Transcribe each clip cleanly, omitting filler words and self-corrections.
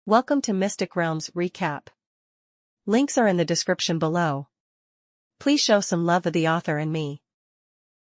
Welcome to Mystic Realms Recap. Links are in the description below. Please show some love of the author and me.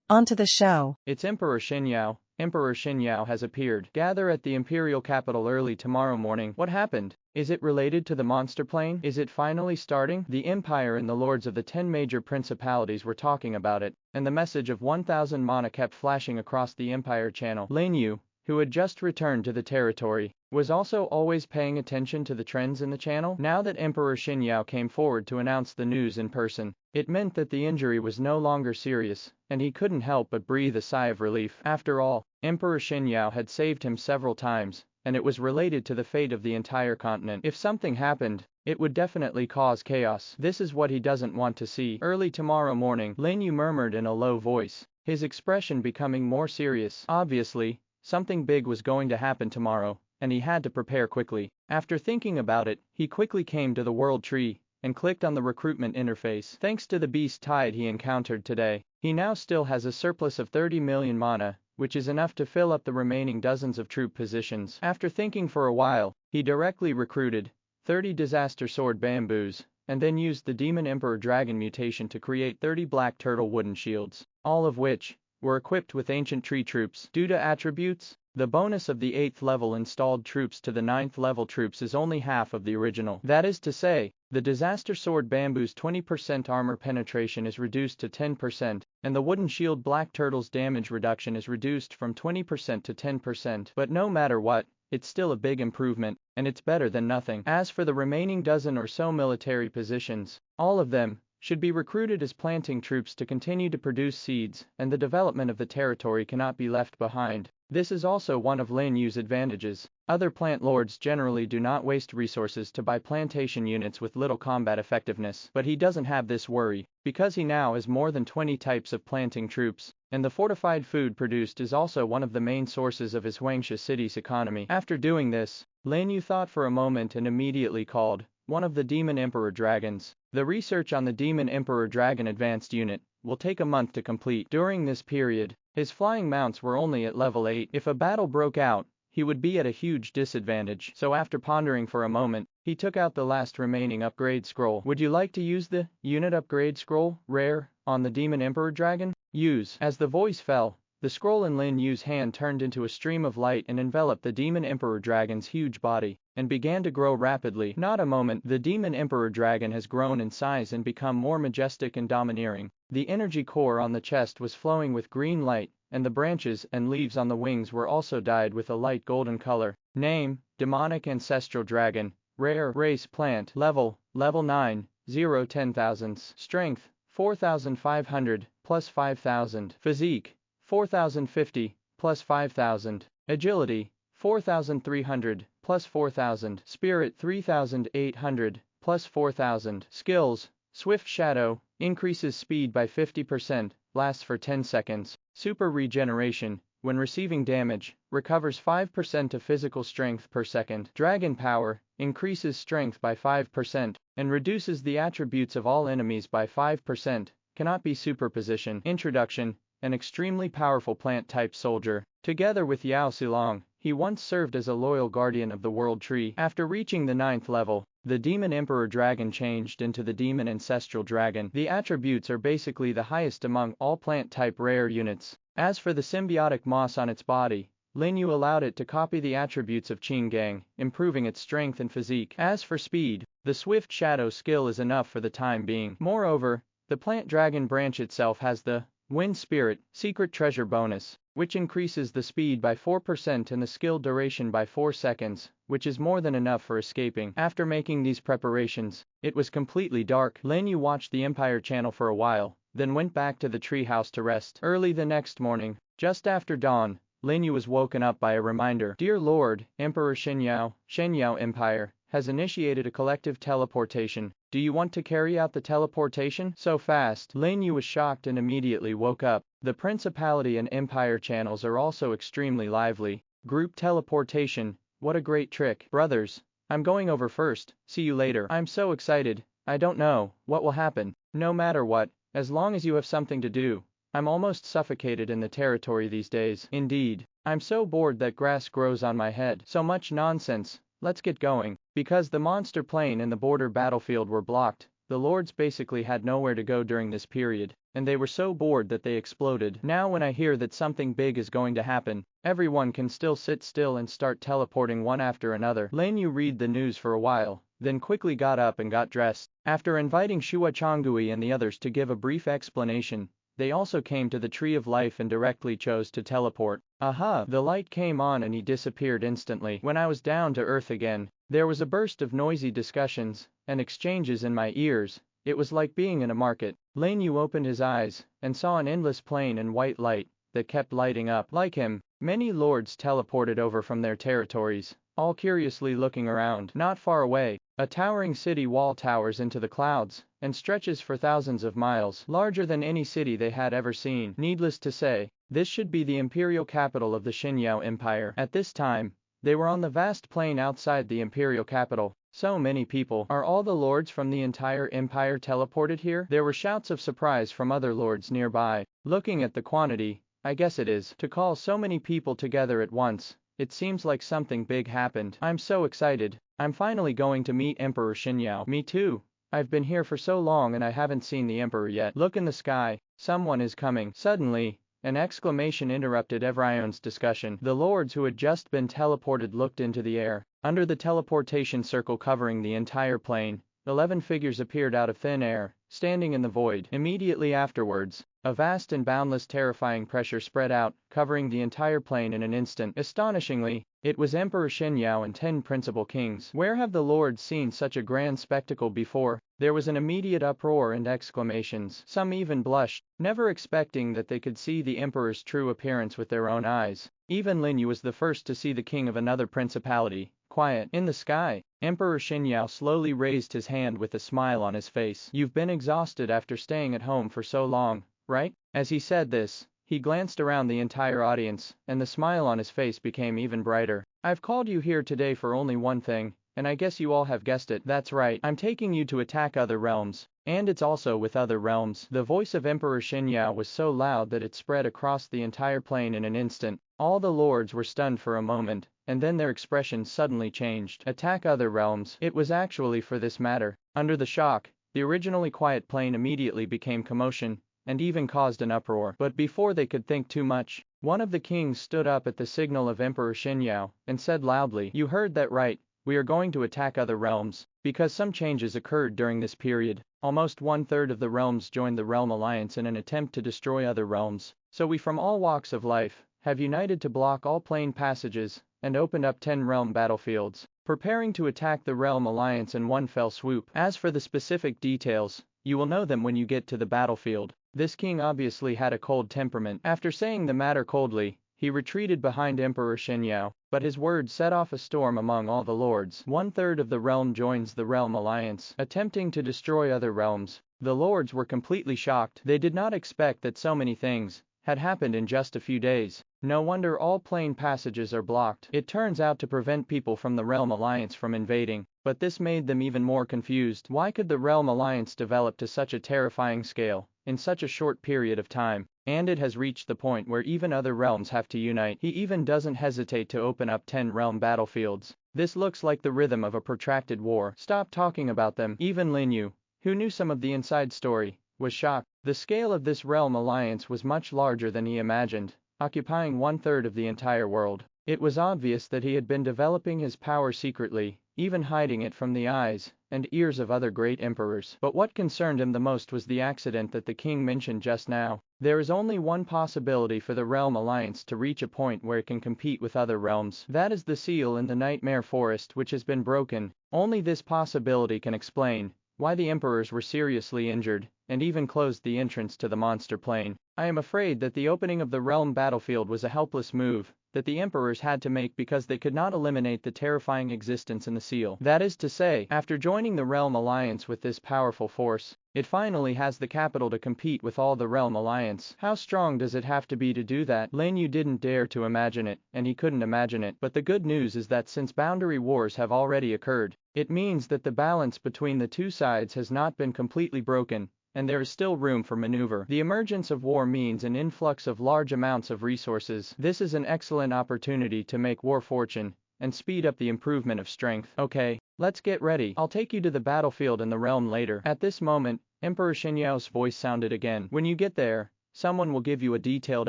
On to the show. It's Emperor Xinyao. Emperor Xinyao has appeared. Gather at the imperial capital early tomorrow morning. What happened? Is it related to the monster plane? Is it finally starting? The Empire and the lords of the 10 major principalities were talking about it, and the message of 1000 mana kept flashing across the Empire channel. Lin You, who had just returned to the territory, was also always paying attention to the trends in the channel. Now that Emperor Xinyao came forward to announce the news in person, it meant that the injury was no longer serious, and he couldn't help but breathe a sigh of relief. After all, Emperor Xinyao had saved him several times, and it was related to the fate of the entire continent. If something happened, it would definitely cause chaos. This is what he doesn't want to see. Early tomorrow morning, Lin You murmured in a low voice, his expression becoming more serious. Obviously, something big was going to happen tomorrow, and he had to prepare quickly. After thinking about it, he quickly came to the world tree and clicked on the recruitment interface. Thanks to the beast tide he encountered today, he now still has a surplus of 30 million mana, which is enough to fill up the remaining dozens of troop positions. After thinking for a while, he directly recruited 30 disaster sword bamboos, and then used the Demon Emperor Dragon mutation to create 30 black turtle wooden shields, all of which were equipped with ancient tree troops. Due to attributes, the bonus of the 8th level installed troops to the 9th level troops is only half of the original. That is to say, the disaster sword bamboo's 20% armor penetration is reduced to 10%, and the wooden shield black turtle's damage reduction is reduced from 20% to 10%. But no matter what, it's still a big improvement, and it's better than nothing. As for the remaining dozen or so military positions, all of them should be recruited as planting troops to continue to produce seeds, and the development of the territory cannot be left behind. This is also one of Lin Yu's advantages. Other plant lords generally do not waste resources to buy plantation units with little combat effectiveness, but he doesn't have this worry, because he now has more than 20 types of planting troops, and the fortified food produced is also one of the main sources of his Huangsha city's economy. After doing this, Lin Yu thought for a moment and immediately called one of the Demon Emperor Dragons. The research on the Demon Emperor Dragon Advanced Unit will take a month to complete. During this period, his flying mounts were only at level 8. If a battle broke out, he would be at a huge disadvantage. So after pondering for a moment, he took out the last remaining upgrade scroll. Would you like to use the unit upgrade scroll, rare, on the Demon Emperor Dragon? Use. As the voice fell, the scroll in Lin Yu's hand turned into a stream of light and enveloped the Demon Emperor Dragon's huge body, and began to grow rapidly. Not a moment, the Demon Emperor Dragon has grown in size and become more majestic and domineering. The energy core on the chest was flowing with green light, and the branches and leaves on the wings were also dyed with a light golden color. Name: Demonic Ancestral Dragon. Rare. Race: Plant. Level 9, 0 10,000. Strength: 4,500, plus 5,000. Physique: 4,050, plus 5,000. Agility: 4,300, plus 4,000. Spirit: 3,800, plus 4,000. Skills: Swift Shadow, increases speed by 50%, lasts for 10 seconds. Super Regeneration, when receiving damage, recovers 5% of physical strength per second. Dragon Power, increases strength by 5%, and reduces the attributes of all enemies by 5%, cannot be superposition. Introduction: an extremely powerful plant-type soldier. Together with Yao Silong, he once served as a loyal guardian of the World Tree. After reaching the 9th level, the Demon Emperor Dragon changed into the Demon Ancestral Dragon. The attributes are basically the highest among all plant-type rare units. As for the symbiotic moss on its body, Lin Yu allowed it to copy the attributes of Qinggang, improving its strength and physique. As for speed, the Swift Shadow skill is enough for the time being. Moreover, the plant dragon branch itself has the Wind Spirit Secret Treasure bonus, which increases the speed by 4% and the skill duration by 4 seconds, which is more than enough for escaping. After making these preparations, it was completely dark. Lin Yu watched the Empire channel for a while, then went back to the treehouse to rest. Early the next morning, just after dawn, Lin Yu was woken up by a reminder. Dear Lord, Emperor Xinyao Empire has initiated a collective teleportation. Do you want to carry out the teleportation? So fast. Lin Yu was shocked and immediately woke up. The Principality and Empire channels are also extremely lively. Group teleportation, what a great trick. Brothers, I'm going over first, see you later. I'm so excited, I don't know what will happen. No matter what, as long as you have something to do. I'm almost suffocated in the territory these days. Indeed, I'm so bored that grass grows on my head. So much nonsense. let's get going. Because the monster plane and the border battlefield were blocked, the lords basically had nowhere to go during this period, and they were so bored that they exploded. Now when I hear that something big is going to happen, everyone can still sit still and start teleporting one after another. Lin You read the news for a while, then quickly got up and got dressed. After inviting Shua Changui and the others to give a brief explanation, they also came to the Tree of Life and directly chose to teleport. Aha! The light came on and he disappeared instantly. When I was down to earth again, there was a burst of noisy discussions and exchanges in my ears. It was like being in a market. Lin Yu opened his eyes and saw an endless plain and white light that kept lighting up. Like him, many lords teleported over from their territories, all curiously looking around. Not far away, a towering city wall towers into the clouds and stretches for thousands of miles, larger than any city they had ever seen. Needless to say, this should be the imperial capital of the Xinyao Empire. At this time, they were on the vast plain outside the imperial capital. So many people. Are all the lords from the entire empire teleported here? There were shouts of surprise from other lords nearby. Looking at the quantity, I guess it is. To call so many people together at once, it seems like something big happened. I'm so excited. I'm finally going to meet Emperor Xinyao. Me too. I've been here for so long and I haven't seen the emperor yet. Look in the sky. Someone is coming. Suddenly, an exclamation interrupted everyone's discussion. The lords who had just been teleported looked into the air. Under the teleportation circle covering the entire plane, 11 figures appeared out of thin air, standing in the void. Immediately afterwards, a vast and boundless terrifying pressure spread out, covering the entire plane in an instant. Astonishingly, it was Emperor Xinyao and 10 principal kings. Where have the lords seen such a grand spectacle before? There was an immediate uproar and exclamations. Some even blushed, never expecting that they could see the emperor's true appearance with their own eyes. Even Lin Yu was the first to see the king of another principality. Quiet. In the sky, Emperor Xinyao slowly raised his hand with a smile on his face. You've been exhausted after staying at home for so long, right? As he said this, he glanced around the entire audience, and the smile on his face became even brighter. I've called you here today for only one thing, and I guess you all have guessed it. That's right, I'm taking you to attack other realms. And it's also with other realms. The voice of Emperor Xinyao was so loud that it spread across the entire plane in an instant. All the lords were stunned for a moment, and then their expressions suddenly changed. Attack other realms. It was actually for this matter. Under the shock, the originally quiet plane immediately became commotion, and even caused an uproar. But before they could think too much, one of the kings stood up at the signal of Emperor Xinyao, and said loudly, "You heard that right. We are going to attack other realms." Because some changes occurred during this period, almost 1/3 of the realms joined the Realm Alliance in an attempt to destroy other realms. So we from all walks of life have united to block all plane passages and opened up 10 realm battlefields, preparing to attack the Realm Alliance in one fell swoop. As for the specific details, you will know them when you get to the battlefield. This king obviously had a cold temperament. After saying the matter coldly, he retreated behind Emperor Xinyao, but his words set off a storm among all the lords. 1/3 of the realm joins the Realm Alliance, attempting to destroy other realms. The lords were completely shocked. They did not expect that so many things had happened in just a few days. No wonder all plane passages are blocked. It turns out to prevent people from the Realm Alliance from invading, but this made them even more confused. Why could the Realm Alliance develop to such a terrifying scale in such a short period of time? And it has reached the point where even other realms have to unite. He even doesn't hesitate to open up 10 realm battlefields. This looks like the rhythm of a protracted war. Stop talking about them. Even Lin Yu, who knew some of the inside story, was shocked. The scale of this realm alliance was much larger than he imagined, occupying 1/3 of the entire world. It was obvious that he had been developing his power secretly, even hiding it from the eyes and ears of other great emperors. But what concerned him the most was the accident that the king mentioned just now. There is only one possibility for the Realm Alliance to reach a point where it can compete with other realms. That is the seal in the Nightmare Forest which has been broken. Only this possibility can explain why the emperors were seriously injured, and even closed the entrance to the monster plane. I am afraid that the opening of the realm battlefield was a helpless move that the emperors had to make because they could not eliminate the terrifying existence in the seal. That is to say, after joining the Realm Alliance with this powerful force, it finally has the capital to compete with all the Realm Alliance. How strong does it have to be to do that? Lin Yu didn't dare to imagine it, and he couldn't imagine it. But the good news is that since boundary wars have already occurred, it means that the balance between the two sides has not been completely broken, and there is still room for maneuver. The emergence of war means an influx of large amounts of resources. This is an excellent opportunity to make war fortune, and speed up the improvement of strength. Okay, let's get ready. I'll take you to the battlefield in the realm later. At this moment, Emperor Xinyao's voice sounded again. When you get there, someone will give you a detailed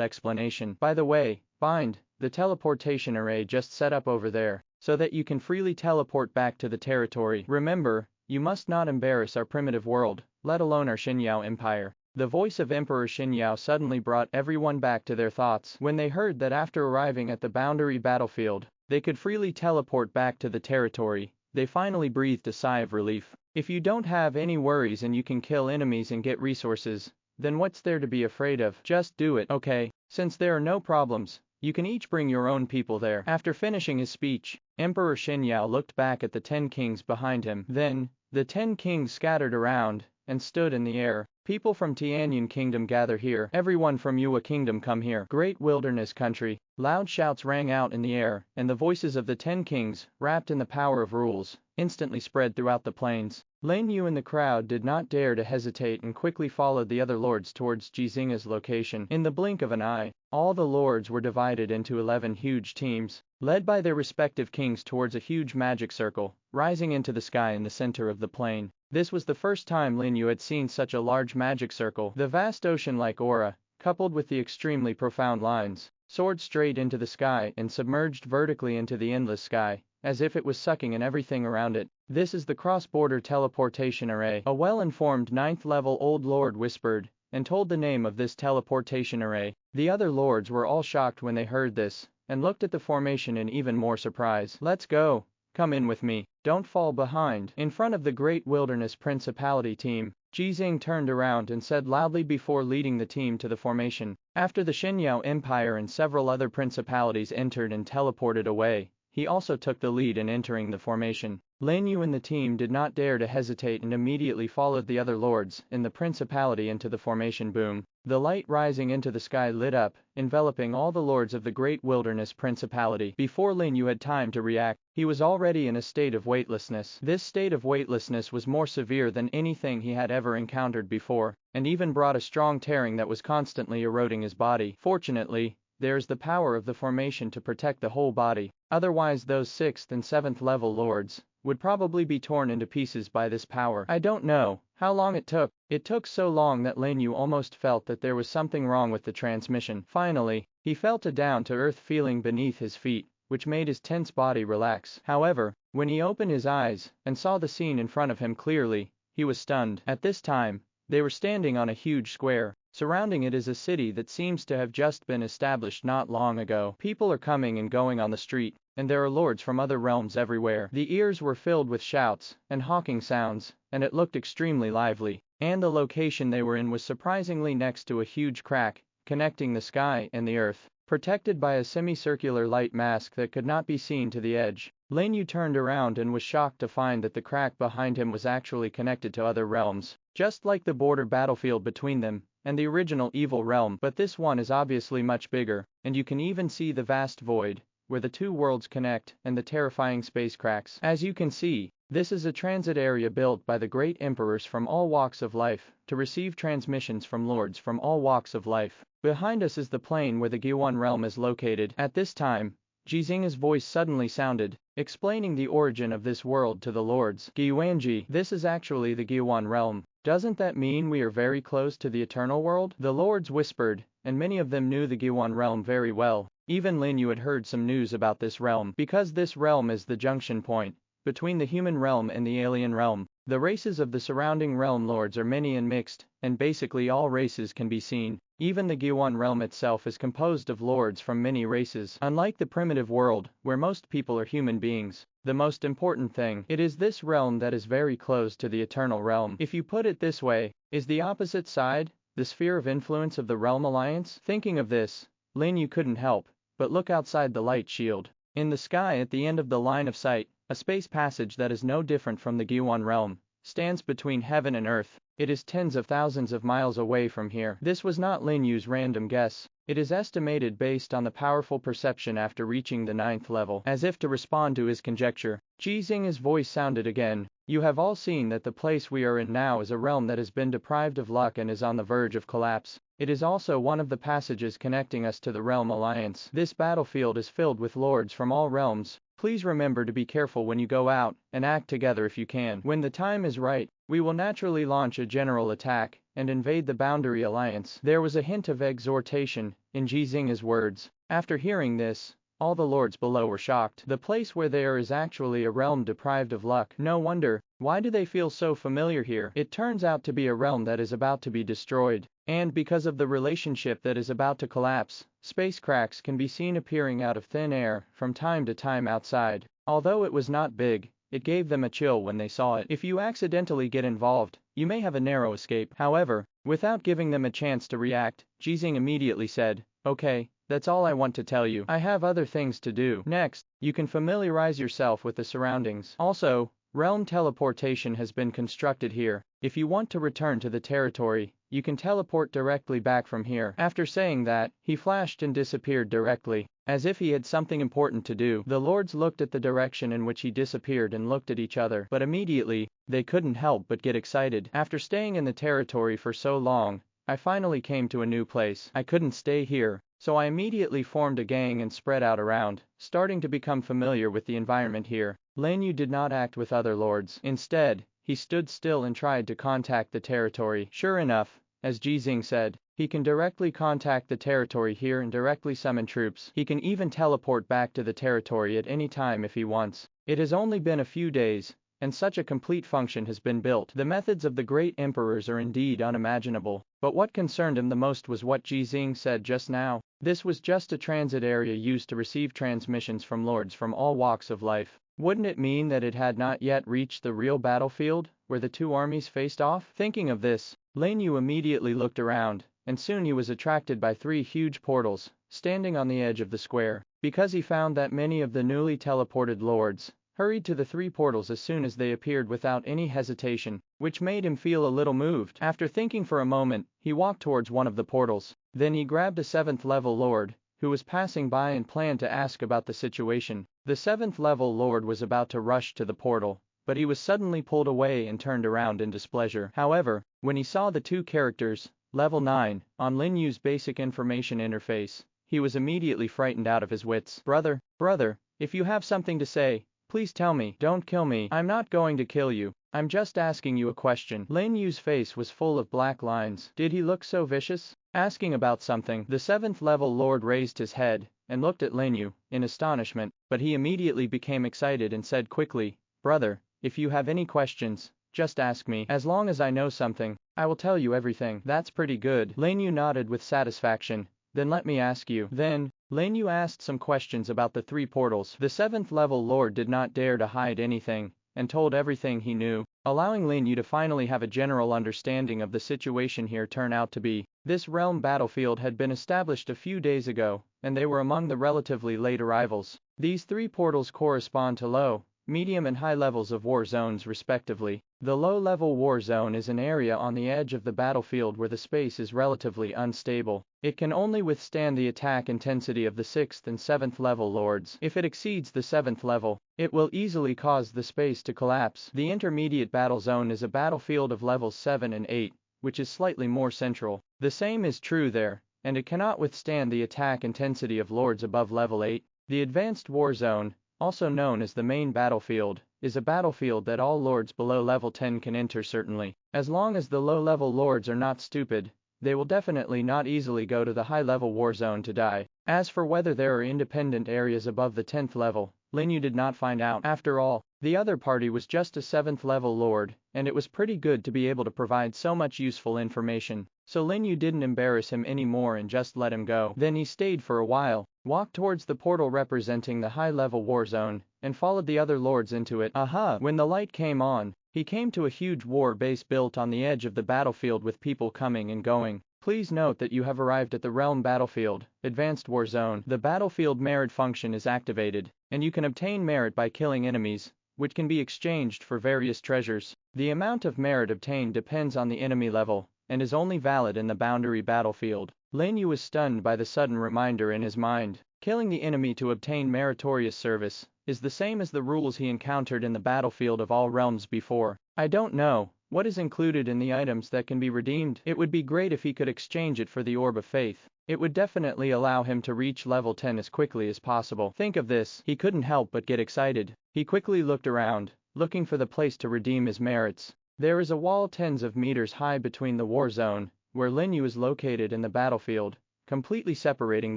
explanation. By the way, find the teleportation array just set up over there, so that you can freely teleport back to the territory. Remember, you must not embarrass our primitive world, let alone our Xinyao Empire. The voice of Emperor Xinyao suddenly brought everyone back to their thoughts. When they heard that after arriving at the boundary battlefield, they could freely teleport back to the territory, they finally breathed a sigh of relief. If you don't have any worries and you can kill enemies and get resources, then what's there to be afraid of? Just do it, okay? Since there are no problems, you can each bring your own people there. After finishing his speech, Emperor Xinyao looked back at the 10 kings behind him. Then, the 10 kings scattered around and stood in the air. People from Tianyun Kingdom gather here. Everyone from Yue Kingdom come here. Great wilderness country. Loud shouts rang out in the air, and the voices of the 10 kings, wrapped in the power of rules, instantly spread throughout the plains. Lin You and the crowd did not dare to hesitate and quickly followed the other lords towards Jizinga's location. In the blink of an eye, all the lords were divided into 11 huge teams, led by their respective kings towards a huge magic circle, rising into the sky in the center of the plain. This was the first time Lin You had seen such a large magic circle. The vast ocean-like aura, coupled with the extremely profound lines, soared straight into the sky and submerged vertically into the endless sky, as if it was sucking in everything around it. This is the cross-border teleportation array. A well-informed 9th-level old lord whispered, and told the name of this teleportation array. The other lords were all shocked when they heard this, and looked at the formation in even more surprise. Let's go. Come in with me. Don't fall behind. In front of the Great Wilderness Principality team, Jizing turned around and said loudly before leading the team to the formation. After the Xinyao Empire and several other principalities entered and teleported away, he also took the lead in entering the formation. Lin You and the team did not dare to hesitate and immediately followed the other lords in the principality into the formation. Boom. The light rising into the sky lit up, enveloping all the lords of the Great Wilderness Principality. Before Lin You had time to react, he was already in a state of weightlessness. This state of weightlessness was more severe than anything he had ever encountered before, and even brought a strong tearing that was constantly eroding his body. Fortunately, there is the power of the formation to protect the whole body, otherwise those 6th and 7th level lords would probably be torn into pieces by this power. I don't know how long it took. It took so long that Lin You almost felt that there was something wrong with the transmission. Finally, he felt a down-to-earth feeling beneath his feet, which made his tense body relax. However, when he opened his eyes and saw the scene in front of him clearly, he was stunned. At this time, they were standing on a huge square. Surrounding it is a city that seems to have just been established not long ago. People are coming and going on the street, and there are lords from other realms everywhere. The ears were filled with shouts and hawking sounds, and it looked extremely lively. And the location they were in was surprisingly next to a huge crack, connecting the sky and the earth, protected by a semicircular light mask that could not be seen to the edge. Lin Yu turned around and was shocked to find that the crack behind him was actually connected to other realms, just like the border battlefield between them and the original evil realm, but this one is obviously much bigger, and you can even see the vast void where the two worlds connect and the terrifying space cracks. As you can see, this is a transit area built by the great emperors from all walks of life to receive transmissions from lords from all walks of life. Behind us is the plane where the Gyuan realm is located. At this time, Jizinga's voice suddenly sounded, explaining the origin of this world to the lords. Gyuanji, this is actually the Gyuan realm. Doesn't that mean we are very close to the eternal world? The lords whispered, and many of them knew the Gyuan realm very well. Even Lin Yu had heard some news about this realm, because this realm is the junction point between the human realm and the alien realm. The races of the surrounding realm lords are many and mixed, and basically all races can be seen. Even the Gyuan realm itself is composed of lords from many races. Unlike the primitive world, where most people are human beings, the most important thing, it is this realm that is very close to the eternal realm. If you put it this way, is the opposite side the sphere of influence of the realm alliance? Thinking of this, Lin Yu couldn't help but look outside the light shield. In the sky at the end of the line of sight, a space passage that is no different from the Gyuan realm stands between heaven and earth. It is tens of thousands of miles away from here. This was not Lin Yu's random guess. It is estimated based on the powerful perception after reaching the 9th level. As if to respond to his conjecture, Jizinga's voice sounded again. You have all seen that the place we are in now is a realm that has been deprived of luck and is on the verge of collapse. It is also one of the passages connecting us to the realm alliance. This battlefield is filled with lords from all realms, Please remember to be careful when you go out, and act together if you can. When the time is right, we will naturally launch a general attack, and invade the Boundary Alliance." There was a hint of exhortation in Jizing's words. After hearing this, all the lords below were shocked. The place where they are is actually a realm deprived of luck. No wonder. Why do they feel so familiar here? It turns out to be a realm that is about to be destroyed. And because of the relationship that is about to collapse, space cracks can be seen appearing out of thin air from time to time outside. Although it was not big, it gave them a chill when they saw it. If you accidentally get involved, you may have a narrow escape. However, without giving them a chance to react, Jizing immediately said, "Okay, that's all I want to tell you. I have other things to do. Next, you can familiarize yourself with the surroundings. Also, realm teleportation has been constructed here. If you want to return to the territory, you can teleport directly back from here." After saying that, he flashed and disappeared directly, as if he had something important to do. The lords looked at the direction in which he disappeared and looked at each other, but immediately, they couldn't help but get excited. "After staying in the territory for so long, I finally came to a new place. I couldn't stay here, so I immediately formed a gang and spread out around, starting to become familiar with the environment here." Lin You did not act with other lords. Instead, he stood still and tried to contact the territory. Sure enough, as Jizing said, he can directly contact the territory here and directly summon troops. He can even teleport back to the territory at any time if he wants. It has only been a few days, and such a complete function has been built. The methods of the great emperors are indeed unimaginable. But what concerned him the most was what Jizing said just now. This was just a transit area used to receive transmissions from lords from all walks of life. Wouldn't it mean that it had not yet reached the real battlefield, where the two armies faced off? Thinking of this, Lin You immediately looked around, and soon he was attracted by 3 huge portals, standing on the edge of the square. Because he found that many of the newly teleported lords hurried to the 3 portals as soon as they appeared without any hesitation, which made him feel a little moved. After thinking for a moment, he walked towards one of the portals. Then he grabbed a 7th level lord, who was passing by and planned to ask about the situation. The 7th level lord was about to rush to the portal, but he was suddenly pulled away and turned around in displeasure. However, when he saw the 2 characters, level 9, on Lin Yu's basic information interface, he was immediately frightened out of his wits. Brother, if you have something to say, please tell me. Don't kill me. I'm not going to kill you. I'm just asking you a question." Lin Yu's face was full of black lines. Did he look so vicious? Asking about something. The 7th level lord raised his head and looked at Lin Yu in astonishment, but he immediately became excited and said quickly, "Brother, if you have any questions, just ask me. As long as I know something, I will tell you everything." "That's pretty good." Lin Yu nodded with satisfaction. "Then let me ask you." Then, Lin Yu asked some questions about the 3 portals. The 7th level lord did not dare to hide anything, and told everything he knew, allowing Lin Yu to finally have a general understanding of the situation here. Turn out to be, this realm battlefield had been established a few days ago, and they were among the relatively late arrivals. These 3 portals correspond to low, medium and high levels of war zones respectively. The low-level war zone is an area on the edge of the battlefield where the space is relatively unstable. It can only withstand the attack intensity of the 6th and 7th level lords. If it exceeds the 7th level, it will easily cause the space to collapse. The intermediate battle zone is a battlefield of levels 7 and 8, which is slightly more central. The same is true there, and it cannot withstand the attack intensity of lords above level 8. The advanced war zone, also known as the main battlefield, is a battlefield that all lords below level 10 can enter. Certainly, as long as the low-level lords are not stupid, they will definitely not easily go to the high-level war zone to die. As for whether there are independent areas above the 10th level, Lin Yu did not find out. After all, the other party was just a 7th level lord, and it was pretty good to be able to provide so much useful information. So Lin Yu didn't embarrass him anymore and just let him go. Then he stayed for a while, walked towards the portal representing the high-level war zone, and followed the other lords into it. When the light came on, he came to a huge war base built on the edge of the battlefield with people coming and going. Please note that you have arrived at the realm battlefield, advanced war zone. The battlefield merit function is activated, and you can obtain merit by killing enemies, which can be exchanged for various treasures. The amount of merit obtained depends on the enemy level, and is only valid in the boundary battlefield. Lin Yu was stunned by the sudden reminder in his mind. Killing the enemy to obtain meritorious service is the same as the rules he encountered in the battlefield of all realms before. I don't know, What is included in the items that can be redeemed? It would be great if he could exchange it for the Orb of Faith. It would definitely allow him to reach level 10 as quickly as possible. Think of this, he couldn't help but get excited. He quickly looked around, looking for the place to redeem his merits. There is a wall tens of meters high between the war zone, where Lin You is located, in the battlefield, completely separating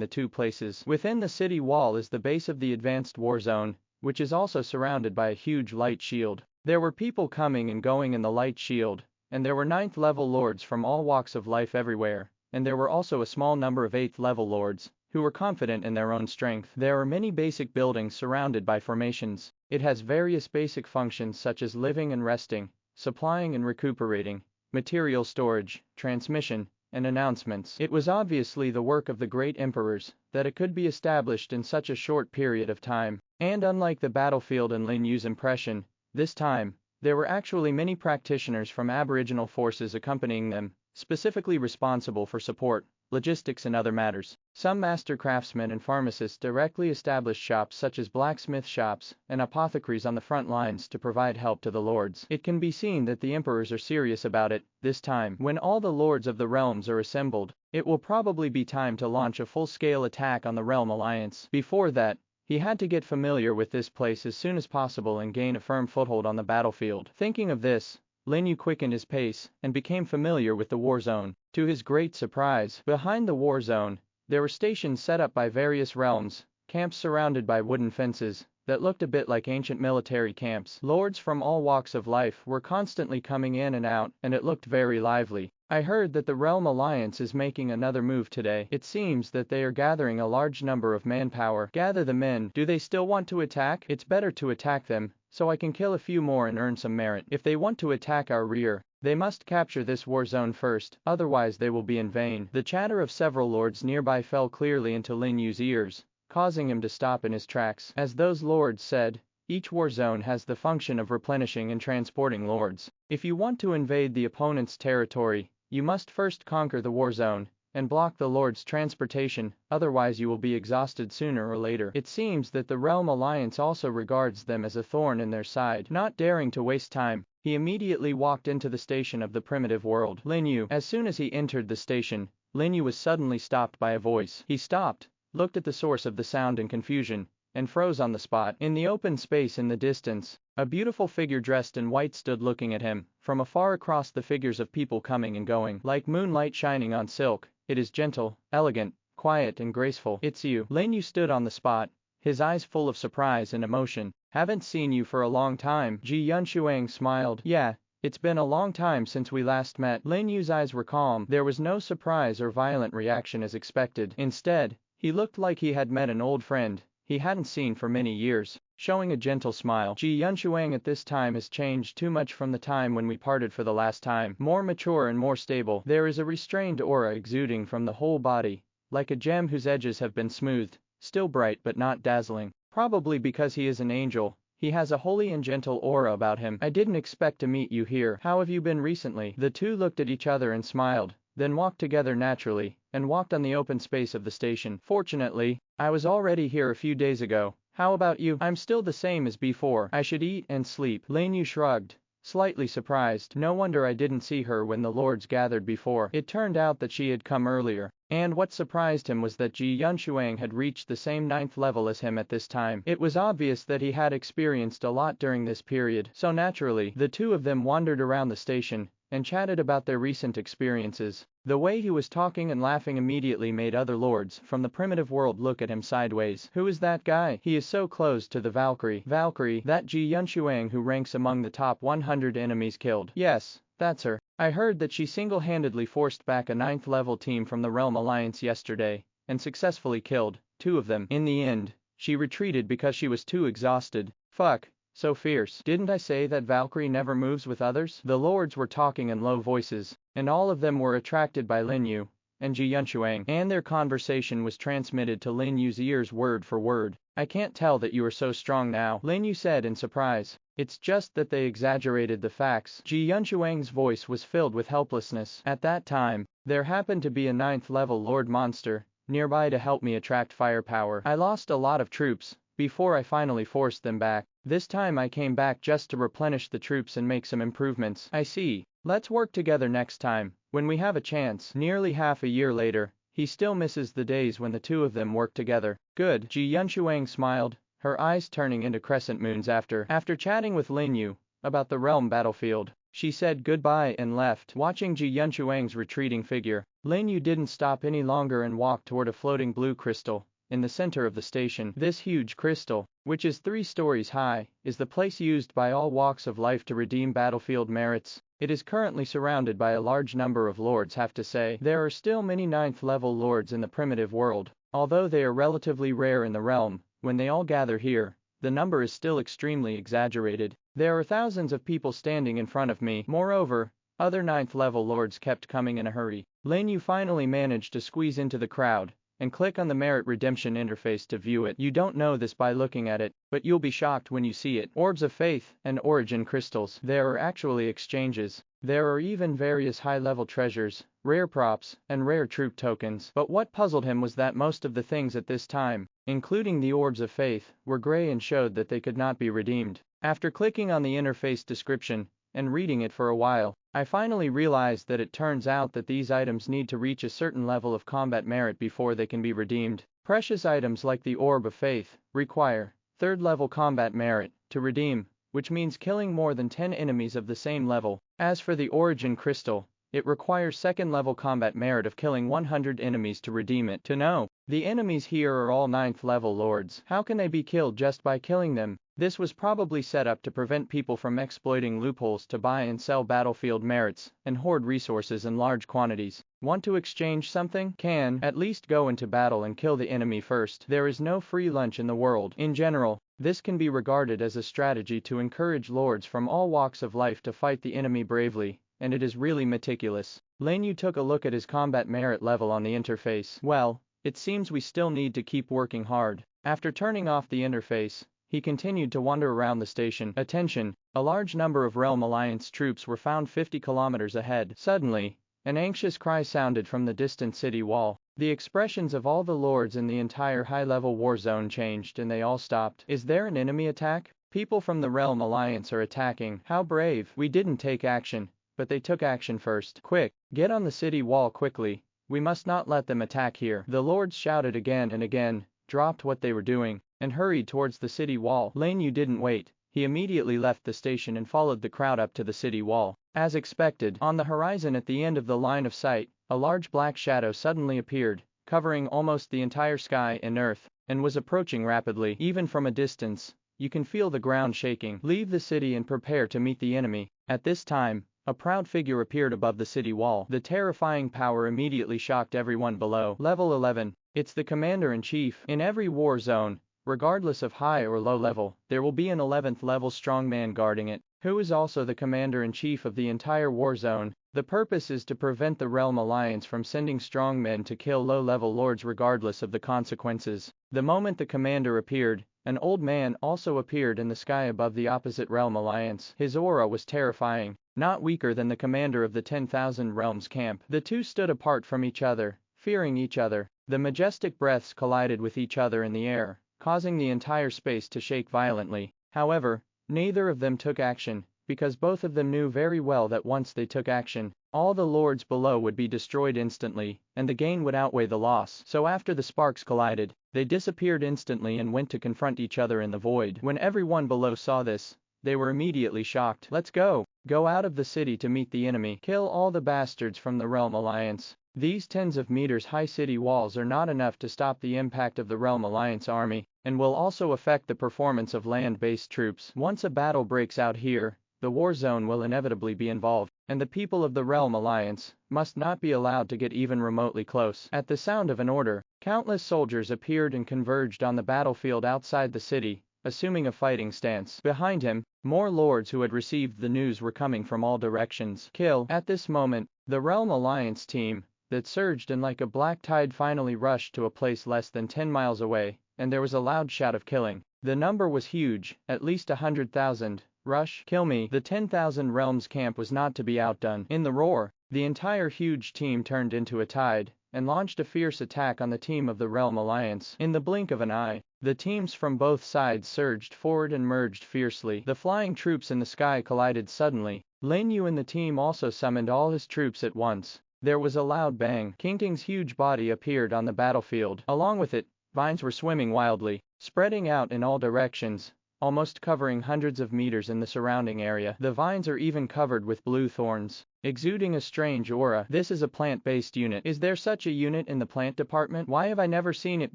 the two places. Within the city wall is the base of the advanced war zone, which is also surrounded by a huge light shield. There were people coming and going in the light shield, and there were 9th level lords from all walks of life everywhere, and there were also a small number of 8th level lords, who were confident in their own strength. There are many basic buildings surrounded by formations. It has various basic functions such as living and resting, supplying and recuperating, material storage, transmission, and announcements. It was obviously the work of the great emperors that it could be established in such a short period of time. And unlike the battlefield and Lin Yu's impression, this time, there were actually many practitioners from Aboriginal forces accompanying them, specifically responsible for support, logistics and other matters. Some master craftsmen and pharmacists directly established shops such as blacksmith shops and apothecaries on the front lines to provide help to the lords. It can be seen that the emperors are serious about it. This time, when all the lords of the realms are assembled, it will probably be time to launch a full-scale attack on the Realm Alliance. Before that, he had to get familiar with this place as soon as possible and gain a firm foothold on the battlefield. Thinking of this, Lin You quickened his pace and became familiar with the war zone. To his great surprise, behind the war zone, there were stations set up by various realms, camps surrounded by wooden fences that looked a bit like ancient military camps. Lords from all walks of life were constantly coming in and out, and it looked very lively. I heard that the Realm Alliance is making another move today. It seems that they are gathering a large number of manpower. Gather the men. Do they still want to attack? It's better to attack them, so I can kill a few more and earn some merit. If they want to attack our rear, they must capture this war zone first, otherwise they will be in vain. The chatter of several lords nearby fell clearly into Lin Yu's ears, causing him to stop in his tracks. As those lords said, each war zone has the function of replenishing and transporting lords. If you want to invade the opponent's territory, you must first conquer the war zone and block the lord's transportation, otherwise you will be exhausted sooner or later. It seems that the Realm Alliance also regards them as a thorn in their side. Not daring to waste time, he immediately walked into the station of the primitive world. Lin You. As soon as he entered the station, Lin You was suddenly stopped by a voice. He stopped, looked at the source of the sound in confusion, and froze on the spot. In the open space in the distance, a beautiful figure dressed in white stood looking at him. From afar across the figures of people coming and going, like moonlight shining on silk, it is gentle, elegant, quiet and graceful. It's you. Lin You stood on the spot, his eyes full of surprise and emotion. Haven't seen you for a long time. Ji Yunshuang smiled. Yeah, it's been a long time since we last met. Lin Yu's eyes were calm. There was no surprise or violent reaction as expected. Instead, he looked like he had met an old friend he hadn't seen for many years. Showing a gentle smile, Ji Yunshuang at this time has changed too much from the time when we parted for the last time. More mature and more stable. There is a restrained aura exuding from the whole body, like a gem whose edges have been smoothed, still bright but not dazzling. Probably because he is an angel, he has a holy and gentle aura about him. I didn't expect to meet you here. How have you been recently? The two looked at each other and smiled, then walked together naturally, and walked on the open space of the station. Fortunately, I was already here a few days ago. How about you? I'm still the same as before. I should eat and sleep. Lin Yu shrugged, slightly surprised. No wonder I didn't see her when the lords gathered before. It turned out that she had come earlier. And what surprised him was that Ji Yunshuang had reached the same 9th level as him at this time. It was obvious that he had experienced a lot during this period, so naturally, the two of them wandered around the station and chatted about their recent experiences. The way he was talking and laughing immediately made other lords from the primitive world look at him sideways. Who is that guy? He is so close to the Valkyrie. Valkyrie, that Ji Yunshuang who ranks among the top 100 enemies killed. Yes, that's her. I heard that she single-handedly forced back a 9th level team from the Realm Alliance yesterday, and successfully killed 2 of them. In the end, she retreated because she was too exhausted. Fuck. So fierce. Didn't I say that Valkyrie never moves with others? The lords were talking in low voices, and all of them were attracted by Lin Yu and Ji Yunshuang, and their conversation was transmitted to Lin Yu's ears word for word. I can't tell that you are so strong now, Lin Yu said in surprise. It's just that they exaggerated the facts. Ji Yunshuang's voice was filled with helplessness. At that time, there happened to be a 9th level lord monster nearby to help me attract firepower. I lost a lot of troops before I finally forced them back. This time I came back just to replenish the troops and make some improvements. I see. Let's work together next time, when we have a chance. Nearly half a year later, he still misses the days when the two of them worked together. Good. Ji Yunshuang smiled, her eyes turning into crescent moons after chatting with Lin You about the realm battlefield. She said goodbye and left. Watching Ji Yunshuang's retreating figure, Lin Yu didn't stop any longer and walked toward a floating blue crystal in the center of the station. This huge crystal, which is 3 stories high, is the place used by all walks of life to redeem battlefield merits. It is currently surrounded by a large number of lords. Have to say, there are still many 9th level lords in the primitive world, although they are relatively rare in the realm. When they all gather here, the number is still extremely exaggerated. There are thousands of people standing in front of me. Moreover, other 9th level lords kept coming in a hurry. Lin Yu finally managed to squeeze into the crowd and click on the merit redemption interface to view it. You don't know this by looking at it, but you'll be shocked when you see it. Orbs of faith and origin crystals. There are actually exchanges. There are even various high-level treasures, rare props, and rare troop tokens. But what puzzled him was that most of the things at this time, including the orbs of faith, were gray and showed that they could not be redeemed. After clicking on the interface description and reading it for a while, I finally realized that it turns out that these items need to reach a certain level of combat merit before they can be redeemed. Precious items like the Orb of Faith require 3rd level combat merit to redeem, which means killing more than 10 enemies of the same level. As for the Origin Crystal, it requires 2nd level combat merit of killing 100 enemies to redeem it. To know, the enemies here are all 9th level lords. How can they be killed just by killing them? This was probably set up to prevent people from exploiting loopholes to buy and sell battlefield merits and hoard resources in large quantities. Want to exchange something? Can at least go into battle and kill the enemy first. There is no free lunch in the world. In general, this can be regarded as a strategy to encourage lords from all walks of life to fight the enemy bravely, and it is really meticulous. Lin Yu took a look at his combat merit level on the interface. Well, it seems we still need to keep working hard. After turning off the interface, he continued to wander around the station. Attention! A large number of Realm Alliance troops were found 50 kilometers ahead. Suddenly, an anxious cry sounded from the distant city wall. The expressions of all the lords in the entire high-level war zone changed and they all stopped. Is there an enemy attack? People from the Realm Alliance are attacking. How brave! We didn't take action, but they took action first. Quick, get on the city wall quickly. We must not let them attack here. The lords shouted again and again, dropped what they were doing, and hurried towards the city wall. Lin Yu didn't wait. He immediately left the station and followed the crowd up to the city wall. As expected, on the horizon at the end of the line of sight, a large black shadow suddenly appeared, covering almost the entire sky and earth, and was approaching rapidly. Even from a distance, you can feel the ground shaking. Leave the city and prepare to meet the enemy. At this time, a proud figure appeared above the city wall. The terrifying power immediately shocked everyone below. Level 11. It's the commander-in-chief. In every war zone, regardless of high or low level, there will be an 11th level strongman guarding it, who is also the commander-in-chief of the entire war zone. The purpose is to prevent the Realm Alliance from sending strongmen to kill low-level lords regardless of the consequences. The moment the commander appeared, an old man also appeared in the sky above the opposite Realm Alliance. His aura was terrifying, not weaker than the commander of the 10,000 Realms camp. The two stood apart from each other, fearing each other. The majestic breaths collided with each other in the air, causing the entire space to shake violently. However, neither of them took action, because both of them knew very well that once they took action, all the lords below would be destroyed instantly, and the gain would outweigh the loss. So after the sparks collided, they disappeared instantly and went to confront each other in the void. When everyone below saw this, they were immediately shocked. Let's go! Go out of the city to meet the enemy. Kill all the bastards from the Realm Alliance. These tens of meters high city walls are not enough to stop the impact of the Realm Alliance army, and will also affect the performance of land-based troops. Once a battle breaks out here, the war zone will inevitably be involved, and the people of the Realm Alliance must not be allowed to get even remotely close. At the sound of an order, countless soldiers appeared and converged on the battlefield outside the city, assuming a fighting stance. Behind him, more lords who had received the news were coming from all directions. Kill! At this moment, the Realm Alliance team that surged in like a black tide finally rushed to a place less than 10 miles away, and there was a loud shout of killing. The number was huge, at least 100,000. Rush! Kill me! The 10,000 Realms camp was not to be outdone. In the roar, the entire huge team turned into a tide, and launched a fierce attack on the team of the Realm Alliance. In the blink of an eye, the teams from both sides surged forward and merged fiercely. The flying troops in the sky collided suddenly. Lin You and the team also summoned all his troops at once. There was a loud bang. Confronting's huge body appeared on the battlefield. Along with it, vines were swimming wildly, spreading out in all directions, almost covering hundreds of meters in the surrounding area. The vines are even covered with blue thorns, exuding a strange aura. This is a plant-based unit. Is there such a unit in the plant department? Why have I never seen it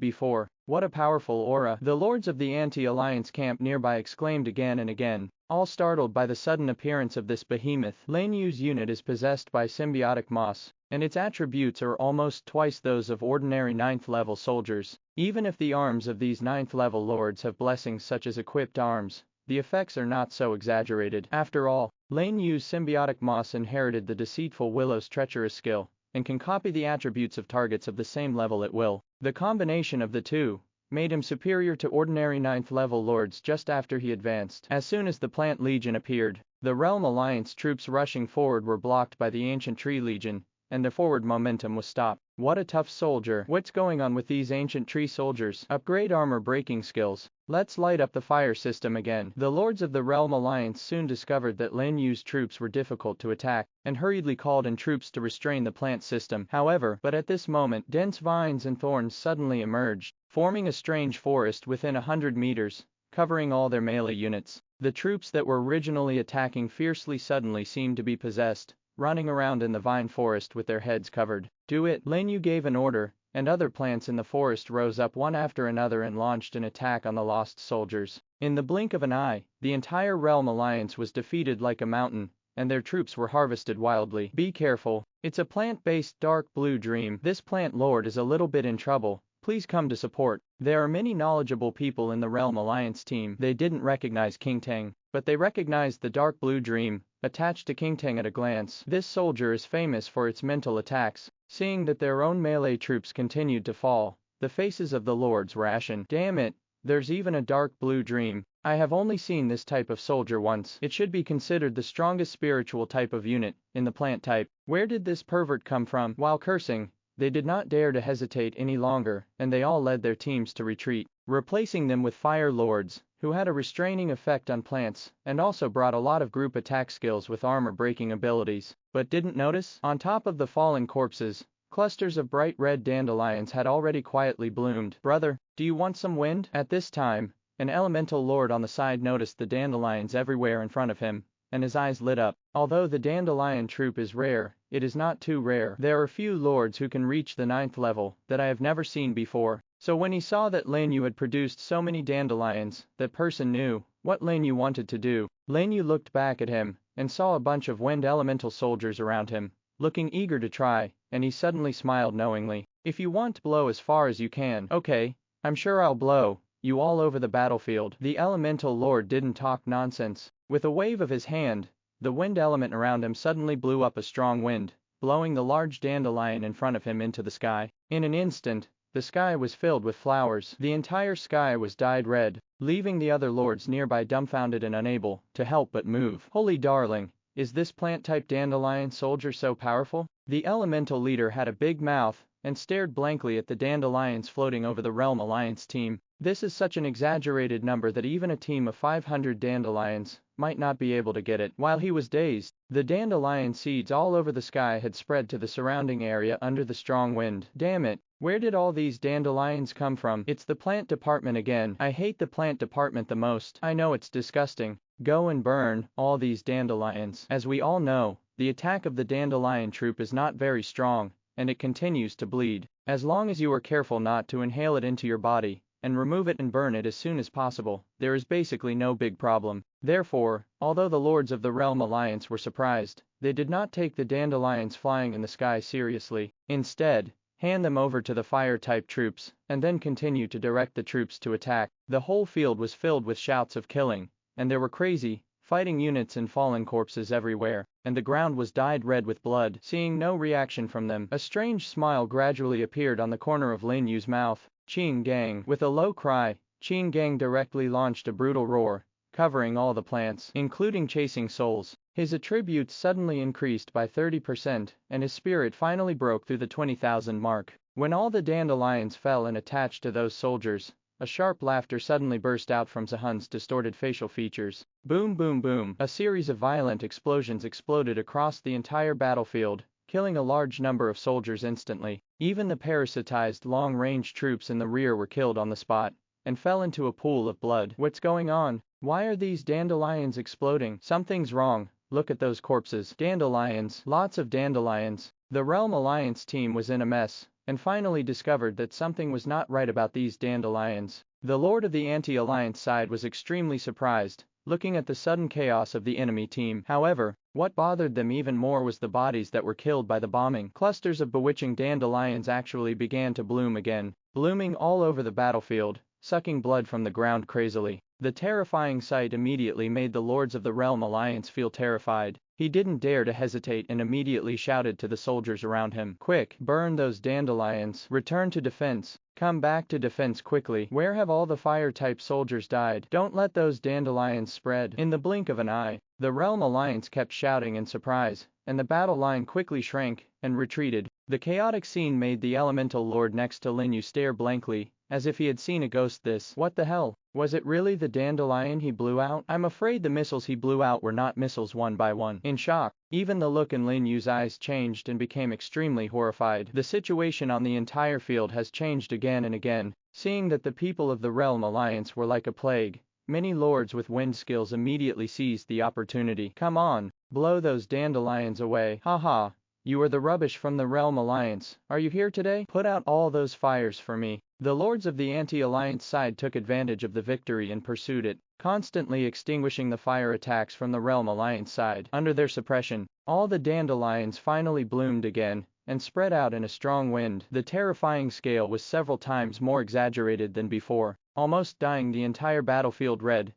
before? What a powerful aura. The lords of the anti-alliance camp nearby exclaimed again and again, all startled by the sudden appearance of this behemoth. Lin Yu's unit is possessed by symbiotic moss, and its attributes are almost twice those of ordinary 9th level soldiers. Even if the arms of these 9th level lords have blessings such as equipped arms, the effects are not so exaggerated. After all, Lin Yu's symbiotic moss inherited the deceitful Willow's treacherous skill, and can copy the attributes of targets of the same level at will. The combination of the two made him superior to ordinary 9th level lords just after he advanced. As soon as the Plant Legion appeared, the Realm Alliance troops rushing forward were blocked by the Ancient Tree Legion, and their forward momentum was stopped. What a tough soldier. What's going on with these Ancient Tree soldiers? Upgrade armor breaking skills. Let's light up the fire system again. The lords of the Realm Alliance soon discovered that Lin Yu's troops were difficult to attack, and hurriedly called in troops to restrain the plant system. However, at this moment, dense vines and thorns suddenly emerged, forming a strange forest within 100 meters, covering all their melee units. The troops that were originally attacking fiercely suddenly seemed to be possessed, running around in the vine forest with their heads covered. Do it! Lin You gave an order, and other plants in the forest rose up one after another and launched an attack on the lost soldiers. In the blink of an eye, the entire Realm Alliance was defeated like a mountain, and their troops were harvested wildly. Be careful, it's a plant-based dark blue dream. This plant lord is a little bit in trouble. Please come to support. There are many knowledgeable people in the Realm Alliance team. They didn't recognize Confronting, but they recognized the dark blue dream attached to Confronting at a glance. This soldier is famous for its mental attacks. Seeing that their own melee troops continued to fall, the faces of the lords were ashen. Damn it, there's even a dark blue dream. I have only seen this type of soldier once. It should be considered the strongest spiritual type of unit in the plant type. Where did this pervert come from? While cursing, they did not dare to hesitate any longer, and they all led their teams to retreat, replacing them with fire lords, who had a restraining effect on plants, and also brought a lot of group attack skills with armor-breaking abilities. But didn't notice? On top of the fallen corpses, clusters of bright red dandelions had already quietly bloomed. Brother, do you want some wind? At this time, an elemental lord on the side noticed the dandelions everywhere in front of him, and his eyes lit up. Although the dandelion troop is rare, it is not too rare. There are few lords who can reach the 9th level that I have never seen before. So when he saw that Lin You had produced so many dandelions, that person knew what Lin You wanted to do. Lin You looked back at him, and saw a bunch of wind elemental soldiers around him, looking eager to try, and he suddenly smiled knowingly. If you want to blow as far as you can, okay, I'm sure I'll blow you all over the battlefield. The elemental lord didn't talk nonsense. With a wave of his hand, the wind element around him suddenly blew up a strong wind, blowing the large dandelion in front of him into the sky. In an instant, the sky was filled with flowers. The entire sky was dyed red, leaving the other lords nearby dumbfounded and unable to help but move. Holy darling, is this plant-type dandelion soldier so powerful? The elemental leader had a big mouth, and stared blankly at the dandelions floating over the Realm Alliance team. This is such an exaggerated number that even a team of 500 dandelions might not be able to get it. While he was dazed, the dandelion seeds all over the sky had spread to the surrounding area under the strong wind. Damn it, where did all these dandelions come from? It's the plant department again. I hate the plant department the most. I know it's disgusting. Go and burn all these dandelions. As we all know, the attack of the dandelion troop is not very strong, and it continues to bleed. As long as you are careful not to inhale it into your body, and remove it and burn it as soon as possible, there is basically no big problem. Therefore, although the lords of the Realm Alliance were surprised, they did not take the dandelions flying in the sky seriously. Instead, hand them over to the fire-type troops, and then continue to direct the troops to attack. The whole field was filled with shouts of killing, and there were crazy, fighting units and fallen corpses everywhere, and the ground was dyed red with blood. Seeing no reaction from them, a strange smile gradually appeared on the corner of Lin Yu's mouth. Qing Gang. With a low cry, Qing Gang directly launched a brutal roar, covering all the plants, including chasing souls. His attributes suddenly increased by 30%, and his spirit finally broke through the 20,000 mark. When all the dandelions fell and attached to those soldiers, a sharp laughter suddenly burst out from Sehun's distorted facial features. Boom boom boom. A series of violent explosions exploded across the entire battlefield, killing a large number of soldiers instantly. Even the parasitized long-range troops in the rear were killed on the spot, and fell into a pool of blood. What's going on? Why are these dandelions exploding? Something's wrong. Look at those corpses. Dandelions. Lots of dandelions. The Realm Alliance team was in a mess, and finally discovered that something was not right about these dandelions. The Lord of the Anti-Alliance side was extremely surprised, looking at the sudden chaos of the enemy team. However, what bothered them even more was the bodies that were killed by the bombing. Clusters of bewitching dandelions actually began to bloom again, blooming all over the battlefield, sucking blood from the ground crazily. The terrifying sight immediately made the Lords of the Realm Alliance feel terrified. He didn't dare to hesitate and immediately shouted to the soldiers around him, "Quick, burn those dandelions. Return to defense. Come back to defense quickly. Where have all the fire-type soldiers died? Don't let those dandelions spread." In the blink of an eye, the Realm Alliance kept shouting in surprise, and the battle line quickly shrank and retreated. The chaotic scene made the elemental lord next to Lin You stare blankly, as if he had seen a ghost. What the hell? Was it really the dandelion he blew out? I'm afraid the missiles he blew out were not missiles one by one. In shock, even the look in Lin Yu's eyes changed and became extremely horrified. The situation on the entire field has changed again and again. Seeing that the people of the Realm Alliance were like a plague, many lords with wind skills immediately seized the opportunity. Come on, blow those dandelions away. Haha. You are the rubbish from the Realm Alliance. Are you here today? Put out all those fires for me. The lords of the anti-alliance side took advantage of the victory and pursued it, constantly extinguishing the fire attacks from the Realm Alliance side. Under their suppression, all the dandelions finally bloomed again, and spread out in a strong wind. The terrifying scale was several times more exaggerated than before, almost dyeing the entire battlefield red.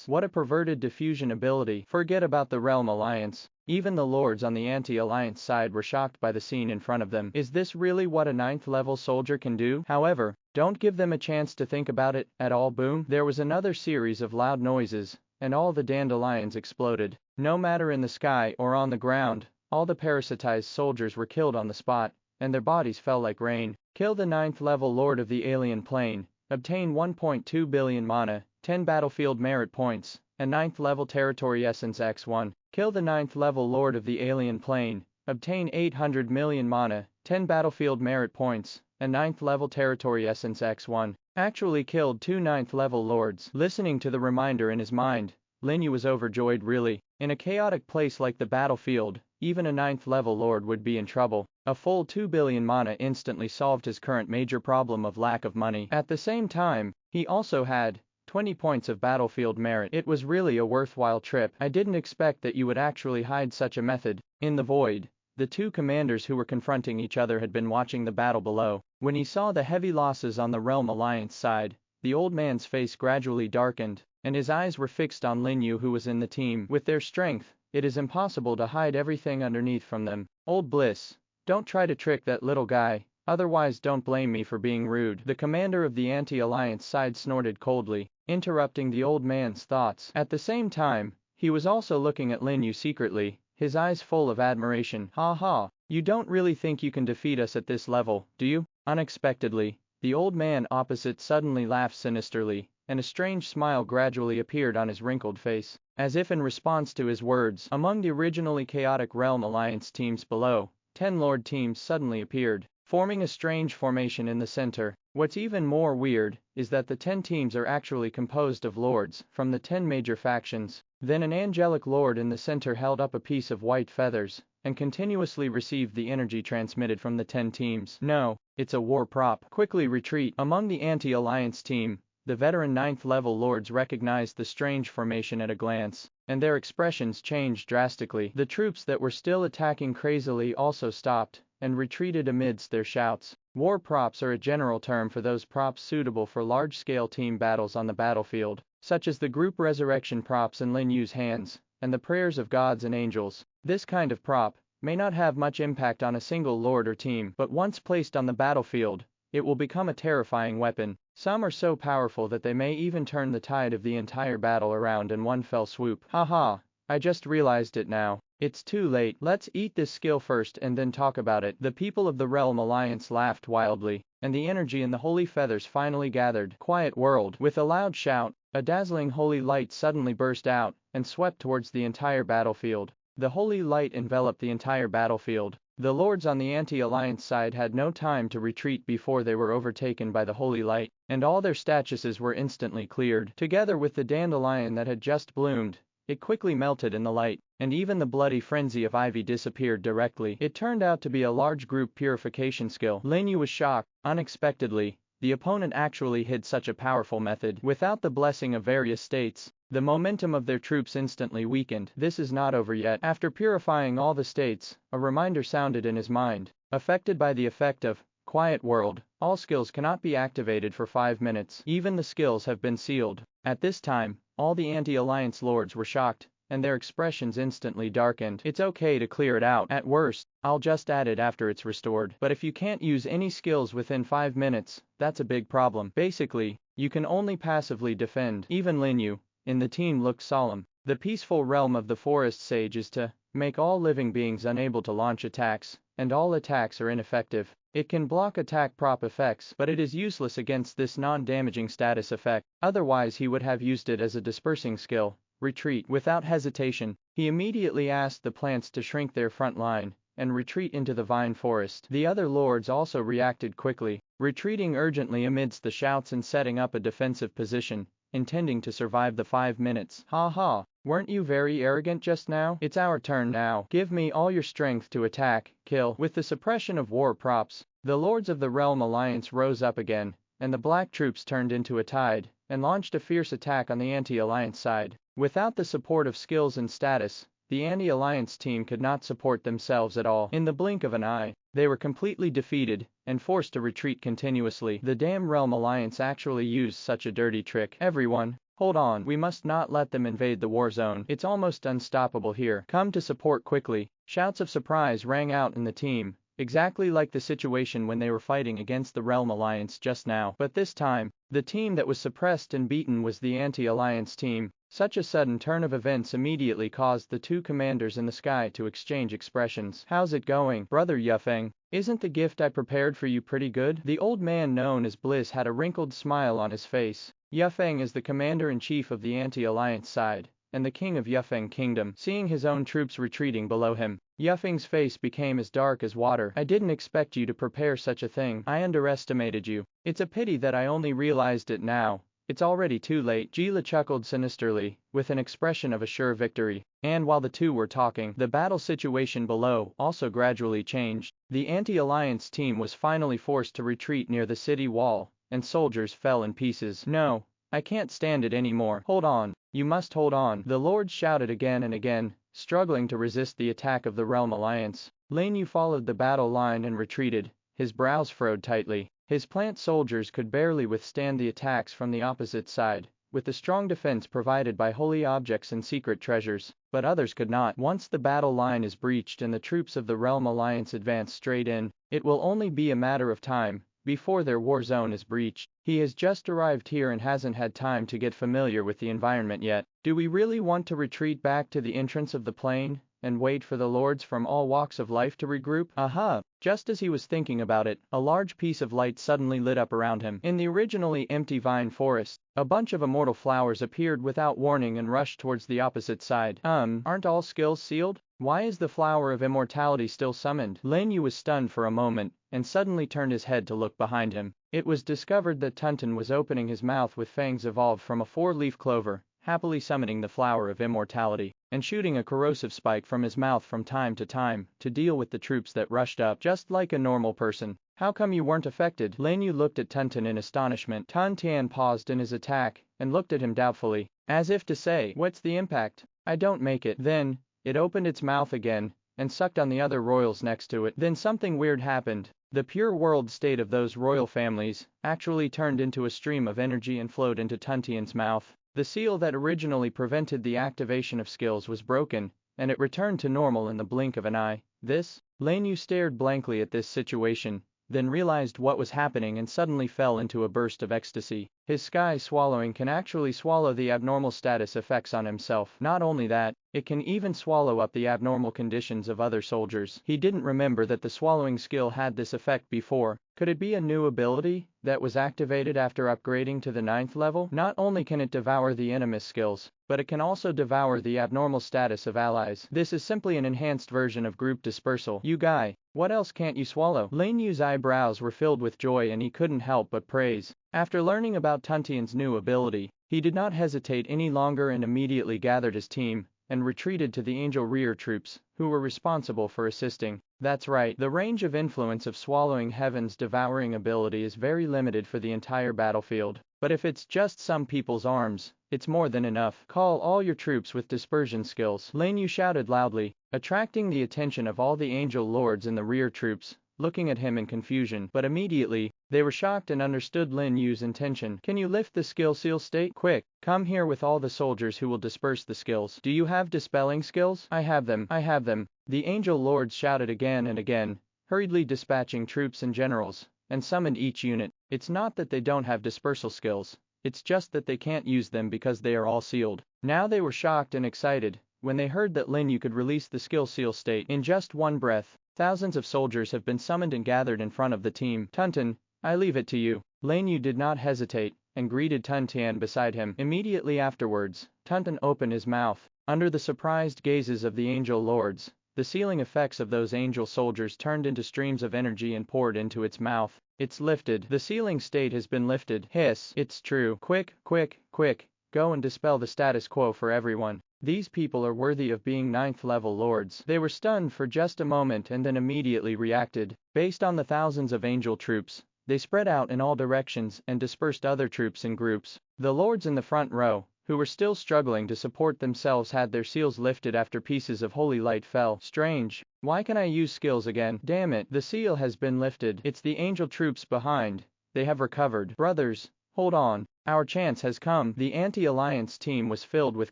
What a perverted diffusion ability. Forget about the Realm Alliance. Even the lords on the anti-alliance side were shocked by the scene in front of them. Is this really what a 9th level soldier can do? However, don't give them a chance to think about it at all. Boom. There was another series of loud noises, and all the dandelions exploded. No matter in the sky or on the ground, all the parasitized soldiers were killed on the spot, and their bodies fell like rain. Kill the 9th level lord of the alien plane. Obtain 1.2 billion mana, 10 battlefield merit points, and 9th level territory essence x1. Kill the 9th level lord of the alien plane. Obtain 800 million mana, 10 battlefield merit points, and 9th level territory essence x1. Actually killed 2 9th level lords. Listening to the reminder in his mind, Lin You was overjoyed. Really. In a chaotic place like the battlefield, even a 9th level lord would be in trouble. A full 2 billion mana instantly solved his current major problem of lack of money. At the same time, he also had 20 points of battlefield merit. It was really a worthwhile trip. I didn't expect that you would actually hide such a method. In the void, the two commanders who were confronting each other had been watching the battle below. When he saw the heavy losses on the Realm Alliance side, the old man's face gradually darkened, and his eyes were fixed on Lin You, who was in the team. With their strength, it is impossible to hide everything underneath from them. Old Bliss, don't try to trick that little guy, otherwise don't blame me for being rude. The commander of the anti-alliance side snorted coldly, interrupting the old man's thoughts. At the same time, he was also looking at Lin You secretly, his eyes full of admiration. Ha ha, you don't really think you can defeat us at this level, do you? Unexpectedly, the old man opposite suddenly laughed sinisterly, and a strange smile gradually appeared on his wrinkled face, as if in response to his words. Among the originally chaotic Realm Alliance teams below, 10 Lord teams suddenly appeared, forming a strange formation in the center. What's even more weird is that the 10 teams are actually composed of lords from the 10 major factions. Then an angelic lord in the center held up a piece of white feathers and continuously received the energy transmitted from the 10 teams. No, it's a war prop. Quickly retreat. Among the anti-alliance team, the veteran 9th level lords recognized the strange formation at a glance, and their expressions changed drastically. The troops that were still attacking crazily also stopped and retreated amidst their shouts. War props are a general term for those props suitable for large-scale team battles on the battlefield, such as the group resurrection props in Lin Yu's hands, and the prayers of gods and angels. This kind of prop may not have much impact on a single lord or team, but once placed on the battlefield, it will become a terrifying weapon. Some are so powerful that they may even turn the tide of the entire battle around in one fell swoop. Haha, I just realized it now. It's too late. Let's eat this skill first and then talk about it. The people of the Realm Alliance laughed wildly, and the energy in the holy feathers finally gathered. Quiet world. With a loud shout, a dazzling holy light suddenly burst out and swept towards the entire battlefield. The holy light enveloped the entire battlefield. The lords on the anti-alliance side had no time to retreat before they were overtaken by the holy light, and all their statuses were instantly cleared. Together with the dandelion that had just bloomed, it quickly melted in the light, and even the bloody frenzy of ivy disappeared directly. It turned out to be a large group purification skill. Lin You was shocked. Unexpectedly, the opponent actually hid such a powerful method. Without the blessing of various states, the momentum of their troops instantly weakened. This is not over yet. After purifying all the states, a reminder sounded in his mind. Affected by the effect of quiet world, all skills cannot be activated for 5 minutes. Even the skills have been sealed. At this time, all the anti-alliance lords were shocked, and their expressions instantly darkened. It's okay to clear it out. At worst, I'll just add it after it's restored. But if you can't use any skills within 5 minutes, that's a big problem. Basically, you can only passively defend. Even Lin You in the team looked solemn. The peaceful realm of the forest sage is to make all living beings unable to launch attacks, and all attacks are ineffective. It can block attack prop effects, but it is useless against this non-damaging status effect. Otherwise he would have used it as a dispersing skill. Retreat. Without hesitation, he immediately asked the plants to shrink their front line and retreat into the vine forest. The other lords also reacted quickly, retreating urgently amidst the shouts and setting up a defensive position, intending to survive the 5 minutes. Ha, weren't you very arrogant just now? It's our turn now. Give me all your strength to attack, kill. With the suppression of war props, the lords of the Realm Alliance rose up again, and the black troops turned into a tide, and launched a fierce attack on the anti-alliance side. Without the support of skills and status, the anti-alliance team could not support themselves at all. In the blink of an eye, they were completely defeated, and forced to retreat continuously. The damn Realm Alliance actually used such a dirty trick. Everyone, hold on. We must not let them invade the war zone. It's almost unstoppable here. Come to support quickly. Shouts of surprise rang out in the team, exactly like the situation when they were fighting against the Realm Alliance just now. But this time, the team that was suppressed and beaten was the anti-alliance team. Such a sudden turn of events immediately caused the two commanders in the sky to exchange expressions. How's it going, Brother Yufeng? Isn't the gift I prepared for you pretty good? The old man known as Bliss had a wrinkled smile on his face. Yufeng is the commander-in-chief of the anti-alliance side, and the king of Yufeng Kingdom. Seeing his own troops retreating below him, Yufeng's face became as dark as water. I didn't expect you to prepare such a thing. I underestimated you. It's a pity that I only realized it now. It's already too late. Jila chuckled sinisterly, with an expression of a sure victory. And while the two were talking, the battle situation below also gradually changed. The anti-alliance team was finally forced to retreat near the city wall, and soldiers fell in pieces. No, I can't stand it anymore. Hold on, you must hold on. The lords shouted again and again, struggling to resist the attack of the Realm Alliance. Lin You followed the battle line and retreated, his brows furrowed tightly. His plant soldiers could barely withstand the attacks from the opposite side, with the strong defense provided by holy objects and secret treasures, but others could not. Once the battle line is breached and the troops of the Realm Alliance advance straight in, it will only be a matter of time before their war zone is breached. He has just arrived here and hasn't had time to get familiar with the environment yet. Do we really want to retreat back to the entrance of the plain and wait for the lords from all walks of life to regroup? Aha! Just as he was thinking about it, a large piece of light suddenly lit up around him. In the originally empty vine forest, a bunch of immortal flowers appeared without warning and rushed towards the opposite side. Aren't all skills sealed? Why is the flower of immortality still summoned? Lin Yu was stunned for a moment, and suddenly turned his head to look behind him. It was discovered that Tunton was opening his mouth with fangs evolved from a 4-leaf clover, happily summoning the flower of immortality, and shooting a corrosive spike from his mouth from time to time, to deal with the troops that rushed up, just like a normal person. How come you weren't affected? Lin Yu looked at Tunton in astonishment. Tan Tian paused in his attack, and looked at him doubtfully, as if to say, what's the impact? I don't make it. Then, it opened its mouth again, and sucked on the other royals next to it. Then something weird happened. The pure world state of those royal families actually turned into a stream of energy and flowed into Tuntian's mouth. The seal that originally prevented the activation of skills was broken, and it returned to normal in the blink of an eye. This? Lin Yu stared blankly at this situation, then realized what was happening and suddenly fell into a burst of ecstasy. His sky swallowing can actually swallow the abnormal status effects on himself. Not only that, it can even swallow up the abnormal conditions of other soldiers. He didn't remember that the swallowing skill had this effect before. Could it be a new ability that was activated after upgrading to the 9th level? Not only can it devour the enemy's skills, but it can also devour the abnormal status of allies. This is simply an enhanced version of group dispersal. You guy, what else can't you swallow? Lin Yu's eyebrows were filled with joy and he couldn't help but praise. After learning about Tuntian's new ability, he did not hesitate any longer and immediately gathered his team and retreated to the angel rear troops, who were responsible for assisting. That's right, the range of influence of swallowing heaven's devouring ability is very limited for the entire battlefield. But if it's just some people's arms, it's more than enough. Call all your troops with dispersion skills. Lin You shouted loudly, attracting the attention of all the angel lords in the rear troops, looking at him in confusion. But immediately, they were shocked and understood Lin Yu's intention. Can you lift the skill seal state? Quick, come here with all the soldiers who will disperse the skills. Do you have dispelling skills? I have them. I have them. The angel lords shouted again and again, hurriedly dispatching troops and generals, and summoned each unit. It's not that they don't have dispersal skills, it's just that they can't use them because they are all sealed. Now they were shocked and excited when they heard that Lin Yu could release the skill seal state in just one breath. Thousands of soldiers have been summoned and gathered in front of the team. Tuntian, I leave it to you. Lin Yu did not hesitate and greeted Tuntian beside him. Immediately afterwards, Tuntian opened his mouth. Under the surprised gazes of the angel lords, the sealing effects of those angel soldiers turned into streams of energy and poured into its mouth. It's lifted. The sealing state has been lifted. Hiss. It's true. Quick, quick, quick. Go and dispel the status quo for everyone. These people are worthy of being 9th level lords. They were stunned for just a moment and then immediately reacted. Based on the thousands of angel troops, they spread out in all directions and dispersed other troops in groups. The lords in the front row, who were still struggling to support themselves, had their seals lifted after pieces of holy light fell. Strange. Why can I use skills again? Damn it, the seal has been lifted. It's the angel troops behind. They have recovered. Brothers, hold on. Our chance has come. The anti-alliance team was filled with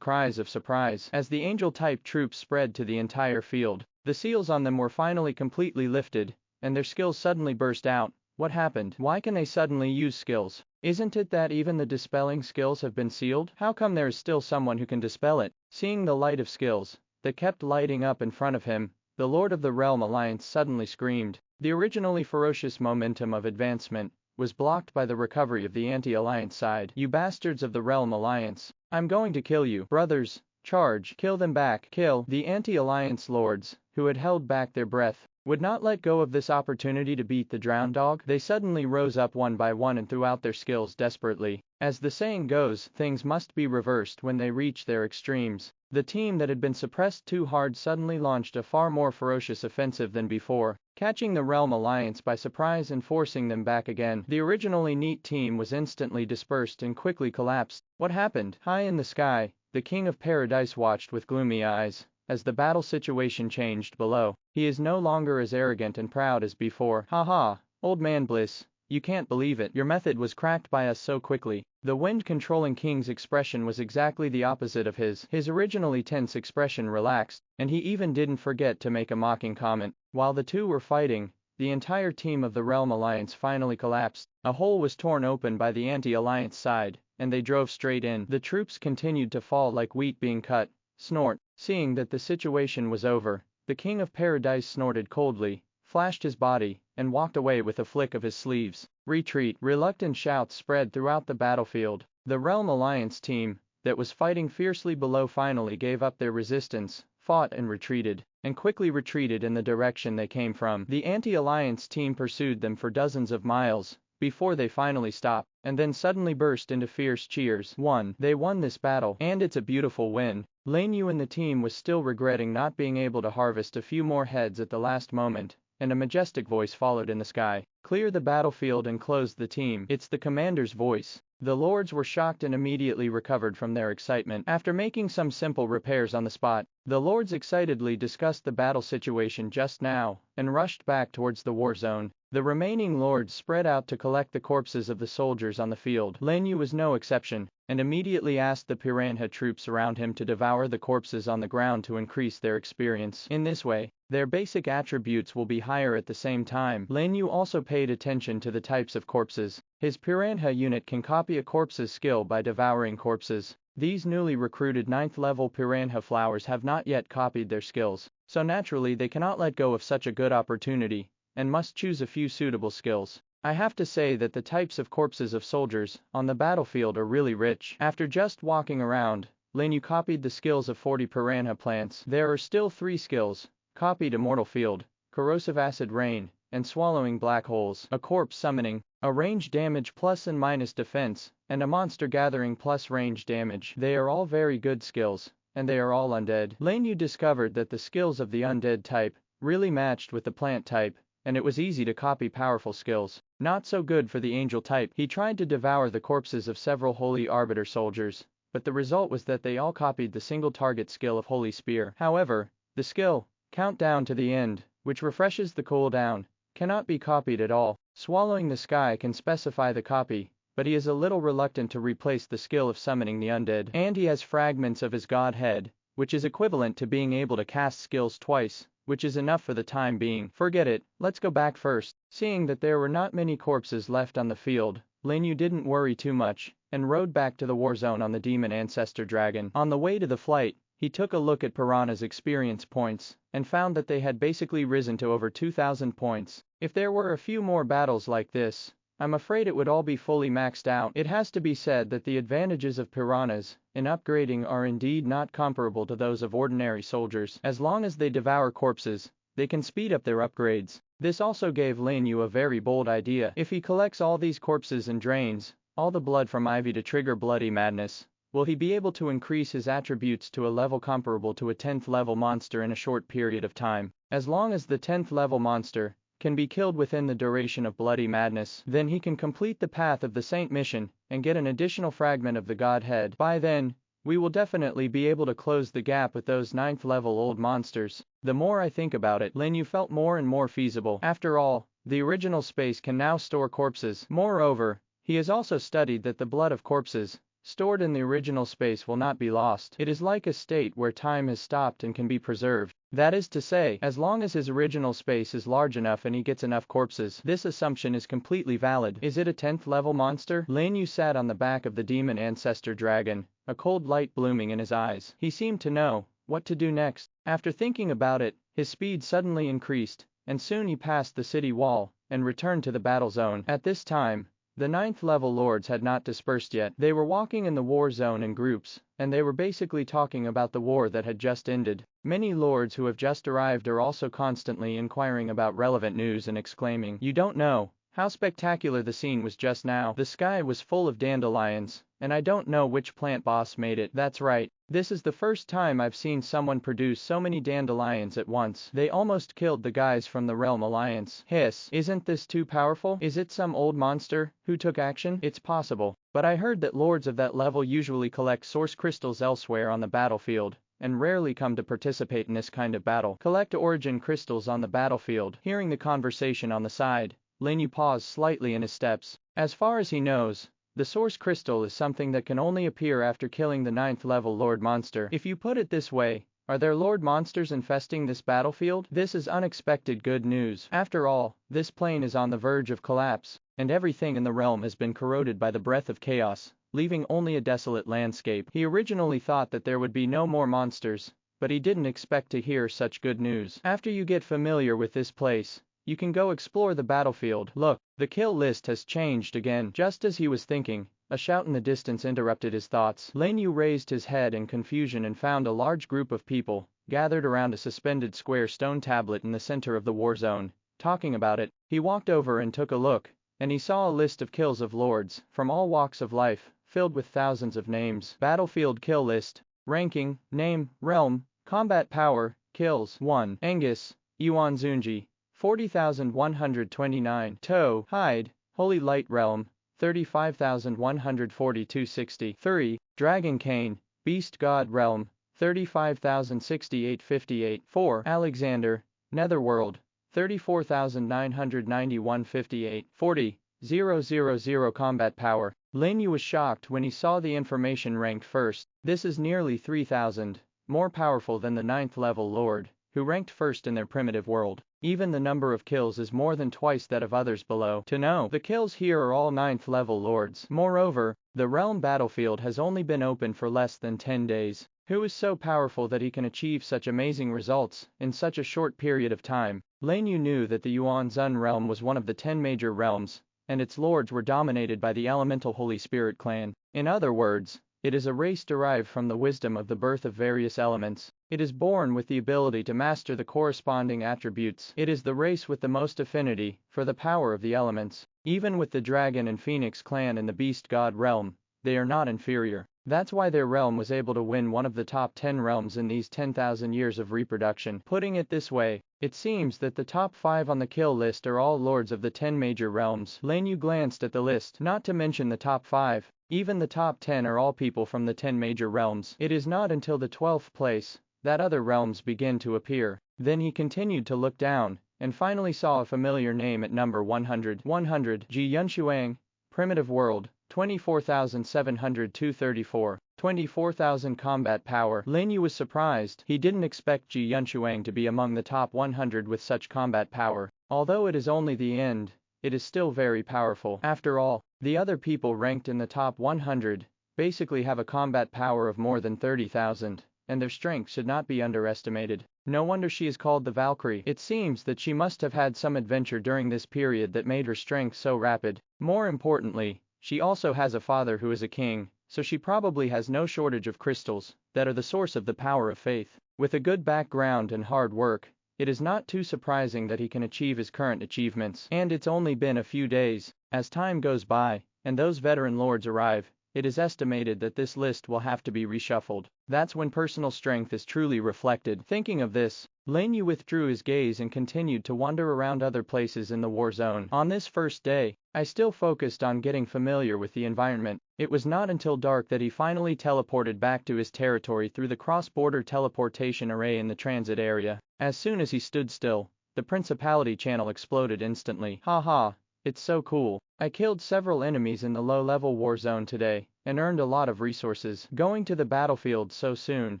cries of surprise as the angel-type troops spread to the entire field. The seals on them were finally completely lifted, and their skills suddenly burst out. What happened? Why can they suddenly use skills? Isn't it that even the dispelling skills have been sealed? How come there is still someone who can dispel it? Seeing the light of skills that kept lighting up in front of him, the Lord of the Realm Alliance suddenly screamed. The originally ferocious momentum of advancement was blocked by the recovery of the anti-alliance side. You bastards of the Realm Alliance, I'm going to kill you. Brothers, charge. Kill them back. Kill. The anti-alliance lords, who had held back their breath, would not let go of this opportunity to beat the drowned dog. They suddenly rose up one by one and threw out their skills desperately. As the saying goes, things must be reversed when they reach their extremes. The team that had been suppressed too hard suddenly launched a far more ferocious offensive than before, catching the Realm Alliance by surprise and forcing them back again. The originally neat team was instantly dispersed and quickly collapsed. What happened? High in the sky, the King of Paradise watched with gloomy eyes as the battle situation changed below. He is no longer as arrogant and proud as before. Haha, old man Bliss, you can't believe it. Your method was cracked by us so quickly. The wind-controlling king's expression was exactly the opposite of his. His originally tense expression relaxed, and he even didn't forget to make a mocking comment. While the two were fighting, the entire team of the Realm Alliance finally collapsed. A hole was torn open by the anti-alliance side, and they drove straight in. The troops continued to fall like wheat being cut. Snort. Seeing that the situation was over, the King of Paradise snorted coldly, flashed his body, and walked away with a flick of his sleeves. Retreat. Reluctant shouts spread throughout the battlefield. The Realm Alliance team, that was fighting fiercely below, finally gave up their resistance, fought and retreated, and quickly retreated in the direction they came from. The anti-alliance team pursued them for dozens of miles, before they finally stopped, and then suddenly burst into fierce cheers. They won this battle, and it's a beautiful win. Lin You and the team was still regretting not being able to harvest a few more heads at the last moment, and a majestic voice followed in the sky. Clear the battlefield and close the team. It's the commander's voice. The lords were shocked and immediately recovered from their excitement. After making some simple repairs on the spot, the lords excitedly discussed the battle situation just now, and rushed back towards the war zone. The remaining lords spread out to collect the corpses of the soldiers on the field. Lin You was no exception, and immediately asked the piranha troops around him to devour the corpses on the ground to increase their experience. In this way, their basic attributes will be higher at the same time. Lin You also paid attention to the types of corpses. His piranha unit can copy a corpse's skill by devouring corpses. These newly recruited 9th level piranha flowers have not yet copied their skills, so naturally they cannot let go of such a good opportunity, and must choose a few suitable skills. I have to say that the types of corpses of soldiers on the battlefield are really rich. After just walking around, Lin You copied the skills of 40 piranha plants. There are still 3 skills, copied Immortal Field, Corrosive Acid Rain, and Swallowing Black Holes, a corpse summoning, a range damage plus and minus defense, and a monster gathering plus range damage. They are all very good skills, and they are all undead. Lin You discovered that the skills of the undead type really matched with the plant type, and it was easy to copy powerful skills. Not so good for the angel type. He tried to devour the corpses of several Holy Arbiter soldiers, but the result was that they all copied the single target skill of Holy Spear. However, the skill, Countdown to the End, which refreshes the cooldown, cannot be copied at all. Swallowing the Sky can specify the copy, but he is a little reluctant to replace the skill of summoning the undead. And he has fragments of his god head, which is equivalent to being able to cast skills twice, which is enough for the time being. Forget it, let's go back first. Seeing that there were not many corpses left on the field, Lin You didn't worry too much, and rode back to the war zone on the demon ancestor dragon. On the way to the flight, he took a look at Piranha's experience points, and found that they had basically risen to over 2,000 points. If there were a few more battles like this, I'm afraid it would all be fully maxed out. It has to be said that the advantages of piranhas in upgrading are indeed not comparable to those of ordinary soldiers. As long as they devour corpses, they can speed up their upgrades. This also gave Lin You a very bold idea. If he collects all these corpses and drains all the blood from Ivy to trigger Bloody Madness, will he be able to increase his attributes to a level comparable to a 10th level monster in a short period of time? As long as the 10th level monster can be killed within the duration of Bloody Madness, then he can complete the Path of the Saint mission and get an additional fragment of the Godhead. By then, we will definitely be able to close the gap with those 9th level old monsters. The more I think about it, Lin You felt more and more feasible. After all, the original space can now store corpses. Moreover, he has also studied that the blood of corpses stored in the original space will not be lost. It is like a state where time has stopped and can be preserved. That is to say, as long as his original space is large enough and he gets enough corpses, this assumption is completely valid. Is it a 10th level monster? Lin You sat on the back of the demon ancestor dragon, a cold light blooming in his eyes. He seemed to know what to do next. After thinking about it, his speed suddenly increased, and soon he passed the city wall and returned to the battle zone. At this time, the 9th level lords had not dispersed yet. They were walking in the war zone in groups, and they were basically talking about the war that had just ended. Many lords who have just arrived are also constantly inquiring about relevant news and exclaiming, "You don't know how spectacular the scene was just now. The sky was full of dandelions, and I don't know which plant boss made it. That's right. This is the first time I've seen someone produce so many dandelions at once. They almost killed the guys from the Realm Alliance. Hiss, isn't this too powerful? Is it some old monster who took action? It's possible, but I heard that lords of that level usually collect source crystals elsewhere on the battlefield, and rarely come to participate in this kind of battle. Collect origin crystals on the battlefield." Hearing the conversation on the side, Lin You paused slightly in his steps. As far as he knows, the source crystal is something that can only appear after killing the 9th level lord monster. If you put it this way, are there lord monsters infesting this battlefield? This is unexpected good news. After all, this plane is on the verge of collapse, and everything in the realm has been corroded by the breath of chaos, leaving only a desolate landscape. He originally thought that there would be no more monsters, but he didn't expect to hear such good news. After you get familiar with this place, you can go explore the battlefield. Look, the kill list has changed again. Just as he was thinking, a shout in the distance interrupted his thoughts. Lin You raised his head in confusion and found a large group of people gathered around a suspended square stone tablet in the center of the war zone, talking about it. He walked over and took a look, and he saw a list of kills of lords from all walks of life, filled with thousands of names. Battlefield kill list. Ranking, name, realm, combat power, kills. 1. Angus, Yuan Zunji, 40,129. Toe, hide, Holy Light Realm, 35,142.60. 3. Dragon Cane, Beast God Realm, 35,068.58. 4. Alexander, Netherworld, 34,991.58. 40. 000 Combat Power, Lin You was shocked when he saw the information ranked first. This is nearly 3,000, more powerful than the 9th level lord, who ranked first in their primitive world. Even the number of kills is more than twice that of others below. To know, the kills here are all 9th level lords. Moreover, the realm battlefield has only been open for less than 10 days. Who is so powerful that he can achieve such amazing results in such a short period of time? Lin You knew that the Yuan Zun realm was one of the 10 major realms, and its lords were dominated by the elemental Holy Spirit clan. In other words, it is a race derived from the wisdom of the birth of various elements. It is born with the ability to master the corresponding attributes. It is the race with the most affinity for the power of the elements. Even with the dragon and phoenix clan in the beast god realm, they are not inferior. That's why their realm was able to win one of the top 10 realms in these 10,000 years of reproduction. Putting it this way, it seems that the top 5 on the kill list are all lords of the 10 major realms. Lin You glanced at the list, not to mention the top 5. Even the top 10 are all people from the 10 major realms. It is not until the 12th place that other realms begin to appear. Then he continued to look down, and finally saw a familiar name at number 100. 100. Ji Yunshuang, Primitive World, 24,734. 24,000 combat power. Lin Yu was surprised. He didn't expect Ji Yunshuang to be among the top 100 with such combat power. Although it is only the end, it is still very powerful. After all, the other people ranked in the top 100 basically have a combat power of more than 30,000, and their strength should not be underestimated. No wonder she is called the Valkyrie. It seems that she must have had some adventure during this period that made her strength so rapid. More importantly, she also has a father who is a king, so she probably has no shortage of crystals that are the source of the power of faith. With a good background and hard work, it is not too surprising that he can achieve his current achievements. And it's only been a few days. As time goes by, and those veteran lords arrive, it is estimated that this list will have to be reshuffled. That's when personal strength is truly reflected. Thinking of this, Lin Yu withdrew his gaze and continued to wander around other places in the war zone. On this first day, I still focused on getting familiar with the environment. It was not until dark that he finally teleported back to his territory through the cross-border teleportation array in the transit area. As soon as he stood still, the Principality channel exploded instantly. Haha, it's so cool. I killed several enemies in the low-level war zone today, and earned a lot of resources. Going to the battlefield so soon,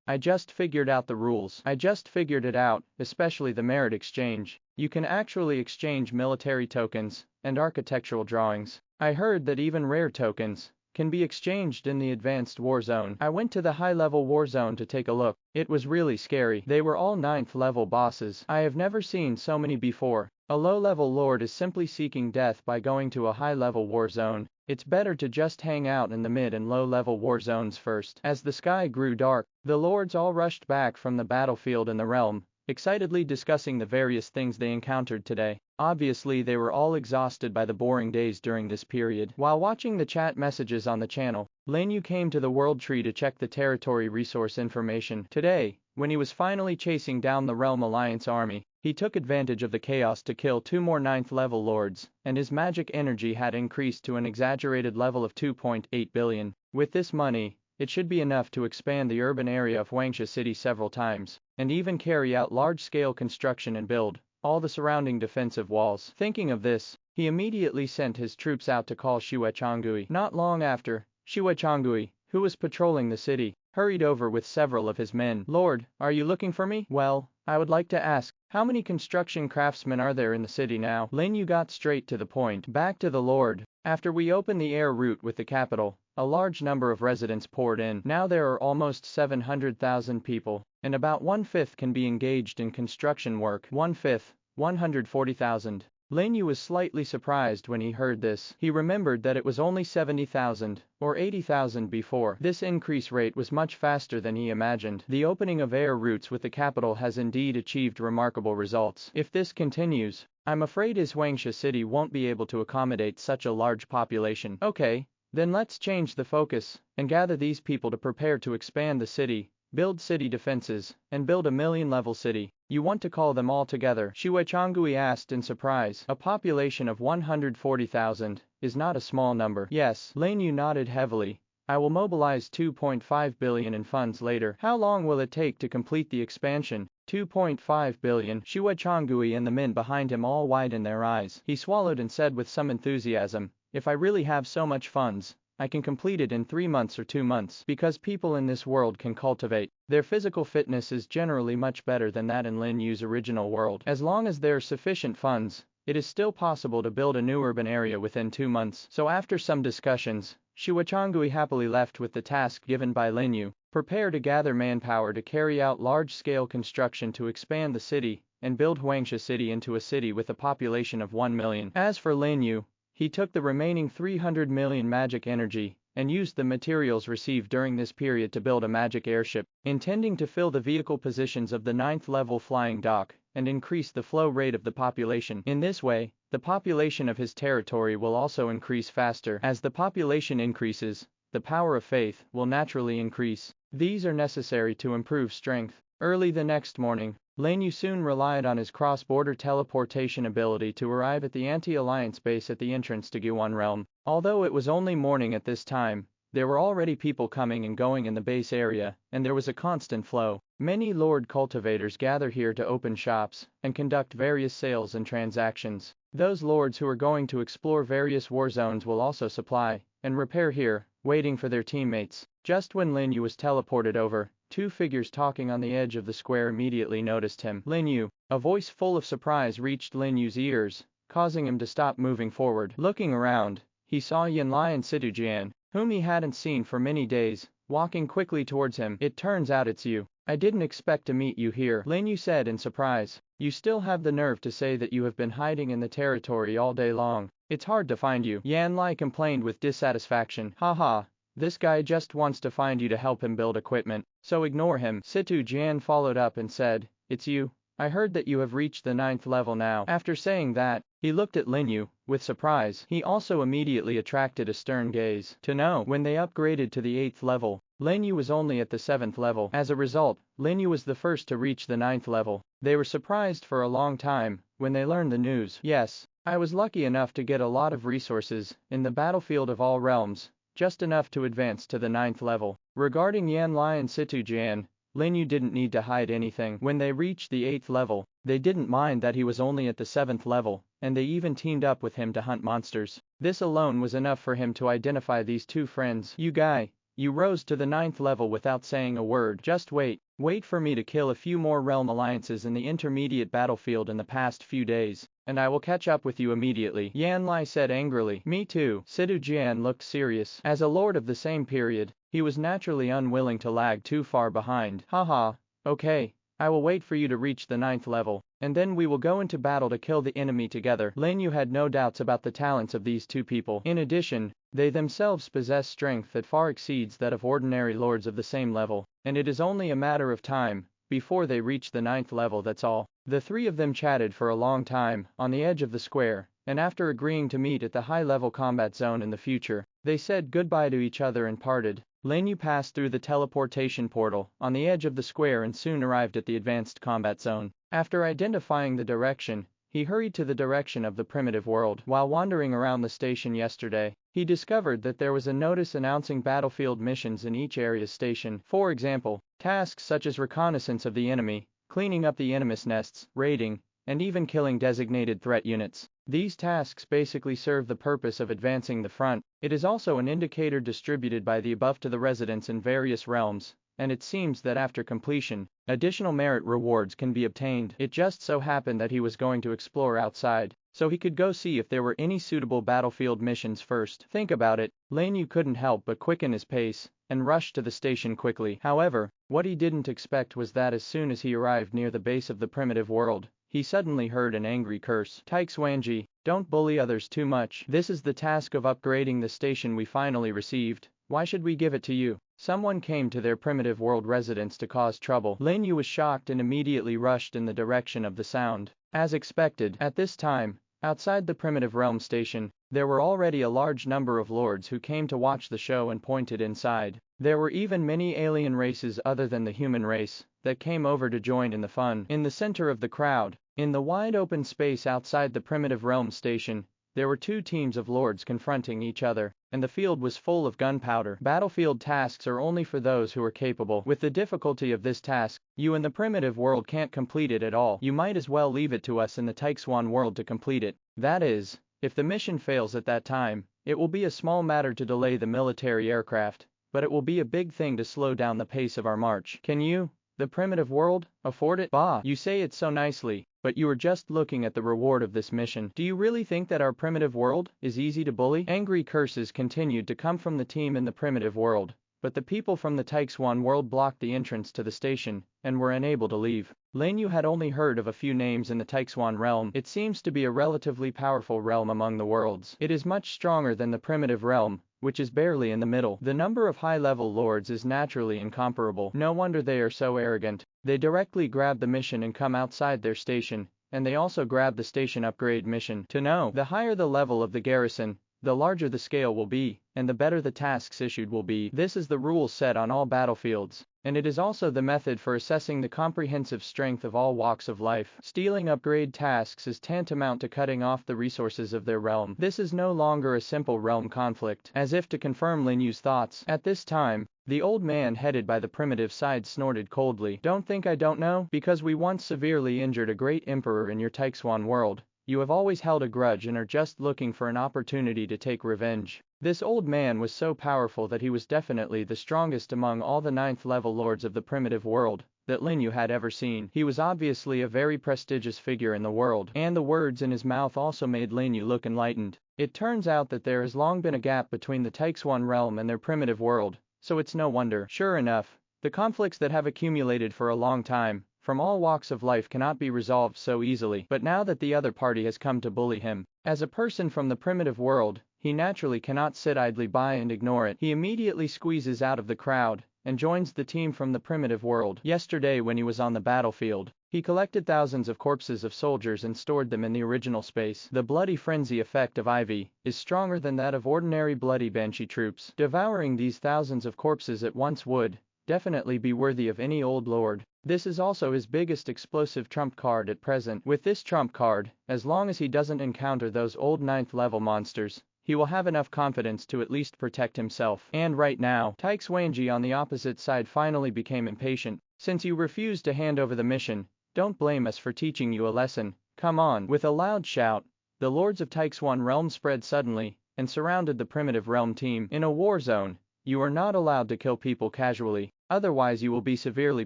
I just figured out the rules. I just figured it out, especially the merit exchange. You can actually exchange military tokens and architectural drawings. I heard that even rare tokens can be exchanged in the advanced war zone. I went to the high-level war zone to take a look. It was really scary. They were all 9th level bosses. I have never seen so many before. A low-level lord is simply seeking death by going to a high-level war zone. It's better to just hang out in the mid and low-level war zones first. As the sky grew dark, the lords all rushed back from the battlefield in the realm, excitedly discussing the various things they encountered today. Obviously they were all exhausted by the boring days during this period. While watching the chat messages on the channel, Lin Yu came to the world tree to check the territory resource information. Today, when he was finally chasing down the Realm Alliance army, he took advantage of the chaos to kill 2 more 9th level lords, and his magic energy had increased to an exaggerated level of 2.8 billion. With this money, it should be enough to expand the urban area of Huangsha City several times, and even carry out large-scale construction and build all the surrounding defensive walls. Thinking of this, he immediately sent his troops out to call Xue Changui. Not long after, Xue Changui, who was patrolling the city, hurried over with several of his men. Lord, are you looking for me? Well, I would like to ask, how many construction craftsmen are there in the city now? Lin Yu got straight to the point. Back to the Lord. After we opened the air route with the capital, a large number of residents poured in. Now there are almost 700,000 people, and about 1/5 can be engaged in construction work. 1/5, 140,000. Lin Yu was slightly surprised when he heard this. He remembered that it was only 70,000 or 80,000 before. This increase rate was much faster than he imagined. The opening of air routes with the capital has indeed achieved remarkable results. If this continues, I'm afraid his Huangsha city won't be able to accommodate such a large population. Okay, then let's change the focus and gather these people to prepare to expand the city, build city defenses, and build a million-level city. You want to call them all together? Xue Changui asked in surprise. A population of 140,000 is not a small number. Yes, Lin Yu nodded heavily. I will mobilize 2.5 billion in funds later. How long will it take to complete the expansion? 2.5 billion. Xue Changui and the men behind him all widened their eyes. He swallowed and said with some enthusiasm, if I really have so much funds, I can complete it in 3 months or 2 months because people in this world can cultivate. Their physical fitness is generally much better than that in Lin Yu's original world. As long as there are sufficient funds, it is still possible to build a new urban area within 2 months. So after some discussions, Xuechangui happily left with the task given by Lin Yu. Prepare to gather manpower to carry out large-scale construction to expand the city and build Huangsha City into a city with a population of 1 million. As for Lin Yu, he took the remaining 300 million magic energy and used the materials received during this period to build a magic airship, intending to fill the vehicle positions of the 9th level flying dock and increase the flow rate of the population. In this way, the population of his territory will also increase faster. As the population increases, the power of faith will naturally increase. These are necessary to improve strength. Early the next morning, Lin Yu soon relied on his cross-border teleportation ability to arrive at the anti-alliance base at the entrance to Guan Realm. Although it was only morning at this time, there were already people coming and going in the base area, and there was a constant flow. Many lord cultivators gather here to open shops and conduct various sales and transactions. Those lords who are going to explore various war zones will also supply and repair here, waiting for their teammates. Just when Lin Yu was teleported over, 2 figures talking on the edge of the square immediately noticed him. Lin Yu. A voice full of surprise reached Lin Yu's ears, causing him to stop moving forward. Looking around, he saw Yanlai and Situjian, whom he hadn't seen for many days, walking quickly towards him. It turns out it's you. I didn't expect to meet you here, Lin Yu said in surprise. You still have the nerve to say that you have been hiding in the territory all day long. It's hard to find you. Yanlai complained with dissatisfaction. Haha. This guy just wants to find you to help him build equipment, so ignore him. Situ Jian followed up and said, it's you. I heard that you have reached the 9th level now. After saying that, he looked at Lin Yu with surprise. He also immediately attracted a stern gaze. To know, when they upgraded to the 8th level, Lin Yu was only at the 7th level. As a result, Lin Yu was the first to reach the 9th level. They were surprised for a long time when they learned the news. Yes, I was lucky enough to get a lot of resources in the battlefield of all realms, just enough to advance to the 9th level. Regarding Yanlai and Situ Jian, Lin Yu didn't need to hide anything. When they reached the 8th level, they didn't mind that he was only at the 7th level, and they even teamed up with him to hunt monsters. This alone was enough for him to identify these 2 friends. You guy, you rose to the 9th level without saying a word. Just wait. Wait for me to kill a few more realm alliances in the intermediate battlefield in the past few days, and I will catch up with you immediately. Yanlai said angrily. Me too. Situ Jian looked serious. As a lord of the same period, he was naturally unwilling to lag too far behind. Haha. Okay, I will wait for you to reach the 9th level, and then we will go into battle to kill the enemy together. Lin Yu had no doubts about the talents of these 2 people. In addition, they themselves possess strength that far exceeds that of ordinary lords of the same level, and it is only a matter of time before they reach the 9th level, that's all. The 3 of them chatted for a long time on the edge of the square, and after agreeing to meet at the high-level combat zone in the future, they said goodbye to each other and parted. Lin Yu passed through the teleportation portal on the edge of the square and soon arrived at the advanced combat zone. After identifying the direction, he hurried to the direction of the primitive world. While wandering around the station yesterday, he discovered that there was a notice announcing battlefield missions in each area's station. For example, tasks such as reconnaissance of the enemy, cleaning up the enemy's nests, raiding, and even killing designated threat units. These tasks basically serve the purpose of advancing the front. It is also an indicator distributed by the above to the residents in various realms, and it seems that after completion, additional merit rewards can be obtained. It just so happened that he was going to explore outside, so he could go see if there were any suitable battlefield missions first. Think about it. Lin Yu couldn't help but quicken his pace and rush to the station quickly. However, what he didn't expect was that as soon as he arrived near the base of the primitive world, he suddenly heard an angry curse. Taixuanji, don't bully others too much. This is the task of upgrading the station we finally received. Why should we give it to you? Someone came to their primitive world residence to cause trouble. Lin Yu was shocked and immediately rushed in the direction of the sound. As expected, at this time, outside the primitive realm station, there were already a large number of lords who came to watch the show and pointed inside. There were even many alien races other than the human race that came over to join in the fun. In the center of the crowd, in the wide open space outside the primitive realm station, there were 2 teams of lords confronting each other, and the field was full of gunpowder. Battlefield tasks are only for those who are capable. With the difficulty of this task, you in the primitive world can't complete it at all. You might as well leave it to us in the Taixuan world to complete it. That is, if the mission fails at that time, It will be a small matter to delay the military aircraft, but it will be a big thing to slow down the pace of our march. Can you, the primitive world, afford it? Bah, you say it so nicely, but you are just looking at the reward of this mission. Do you really think that our primitive world is easy to bully? Angry curses continued to come from the team in the primitive world, but the people from the Taixuan world blocked the entrance to the station and were unable to leave. Lin You had only heard of a few names in the Taixuan realm. It seems to be a relatively powerful realm among the worlds. It is much stronger than the primitive realm, which is barely in the middle. The number of high-level lords is naturally incomparable. No wonder they are so arrogant. They directly grab the mission and come outside their station, and they also grab the station upgrade mission. To know, the higher the level of the garrison, the larger the scale will be, and the better the tasks issued will be. This is the rule set on all battlefields, and it is also the method for assessing the comprehensive strength of all walks of life. Stealing upgrade tasks is tantamount to cutting off the resources of their realm. This is no longer a simple realm conflict. As if to confirm Lin Yu's thoughts, at this time, the old man headed by the primitive side snorted coldly. Don't think I don't know? Because we once severely injured a great emperor in your Taixuan world, you have always held a grudge and are just looking for an opportunity to take revenge. This old man was so powerful that he was definitely the strongest among all the 9th level lords of the primitive world that Lin You had ever seen. He was obviously a very prestigious figure in the world, and the words in his mouth also made Lin You look enlightened. It turns out that there has long been a gap between the Taixuan realm and their primitive world, so it's no wonder. Sure enough, the conflicts that have accumulated for a long time, from all walks of life cannot be resolved so easily. But now that the other party has come to bully him, as a person from the primitive world, he naturally cannot sit idly by and ignore it. He immediately squeezes out of the crowd and joins the team from the primitive world. Yesterday when he was on the battlefield, he collected thousands of corpses of soldiers and stored them in the original space. The bloody frenzy effect of Ivy is stronger than that of ordinary bloody Banshee troops. Devouring these thousands of corpses at once would definitely be worthy of any old lord. This is also his biggest explosive trump card at present. With this trump card, as long as he doesn't encounter those old 9th level monsters, he will have enough confidence to at least protect himself. And right now, Taixuanji on the opposite side finally became impatient. Since you refused to hand over the mission, don't blame us for teaching you a lesson. Come on. With a loud shout, the lords of Taixuan realm spread suddenly and surrounded the primitive realm team. In a war zone, you are not allowed to kill people casually, otherwise you will be severely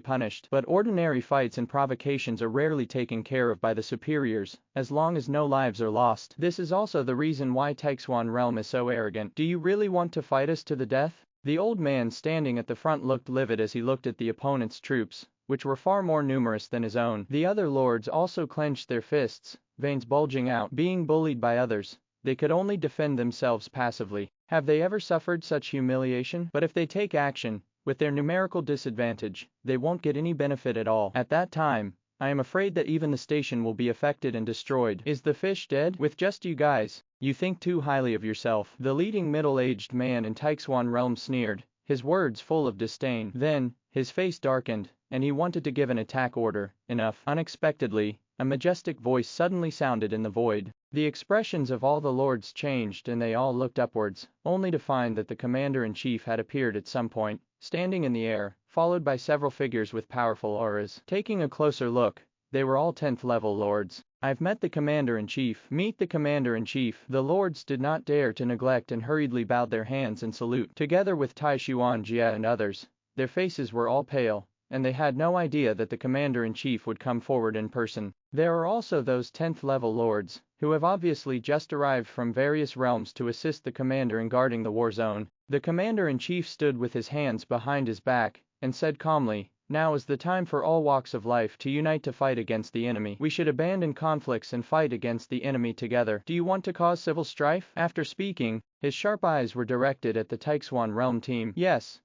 punished. But ordinary fights and provocations are rarely taken care of by the superiors, as long as no lives are lost. This is also the reason why Taixuan realm is so arrogant. Do you really want to fight us to the death? The old man standing at the front looked livid as he looked at the opponent's troops, which were far more numerous than his own. The other lords also clenched their fists, veins bulging out. Being bullied by others, they could only defend themselves passively. Have they ever suffered such humiliation? But if they take action, with their numerical disadvantage, they won't get any benefit at all. At that time, I am afraid that even the station will be affected and destroyed. Is the fish dead? With just you guys, you think too highly of yourself. The leading middle-aged man in Taixuan realm sneered, his words full of disdain. Then, his face darkened, and he wanted to give an attack order. Enough. Unexpectedly, a majestic voice suddenly sounded in the void. The expressions of all the lords changed and they all looked upwards, only to find that the commander-in-chief had appeared at some point, standing in the air, followed by several figures with powerful auras. Taking a closer look, they were all 10th level lords. I've met the commander-in-chief. Meet the commander-in-chief. The lords did not dare to neglect and hurriedly bowed their hands in salute. Together with Tai Xuan Jia and others, their faces were all pale, and they had no idea that the commander-in-chief would come forward in person. There are also those 10th level lords, who have obviously just arrived from various realms to assist the commander in guarding the war zone. The commander-in-chief stood with his hands behind his back, and said calmly, "Now is the time for all walks of life to unite to fight against the enemy. We should abandon conflicts and fight against the enemy together. Do you want to cause civil strife?" After speaking, his sharp eyes were directed at the Taixuan realm team. Yes,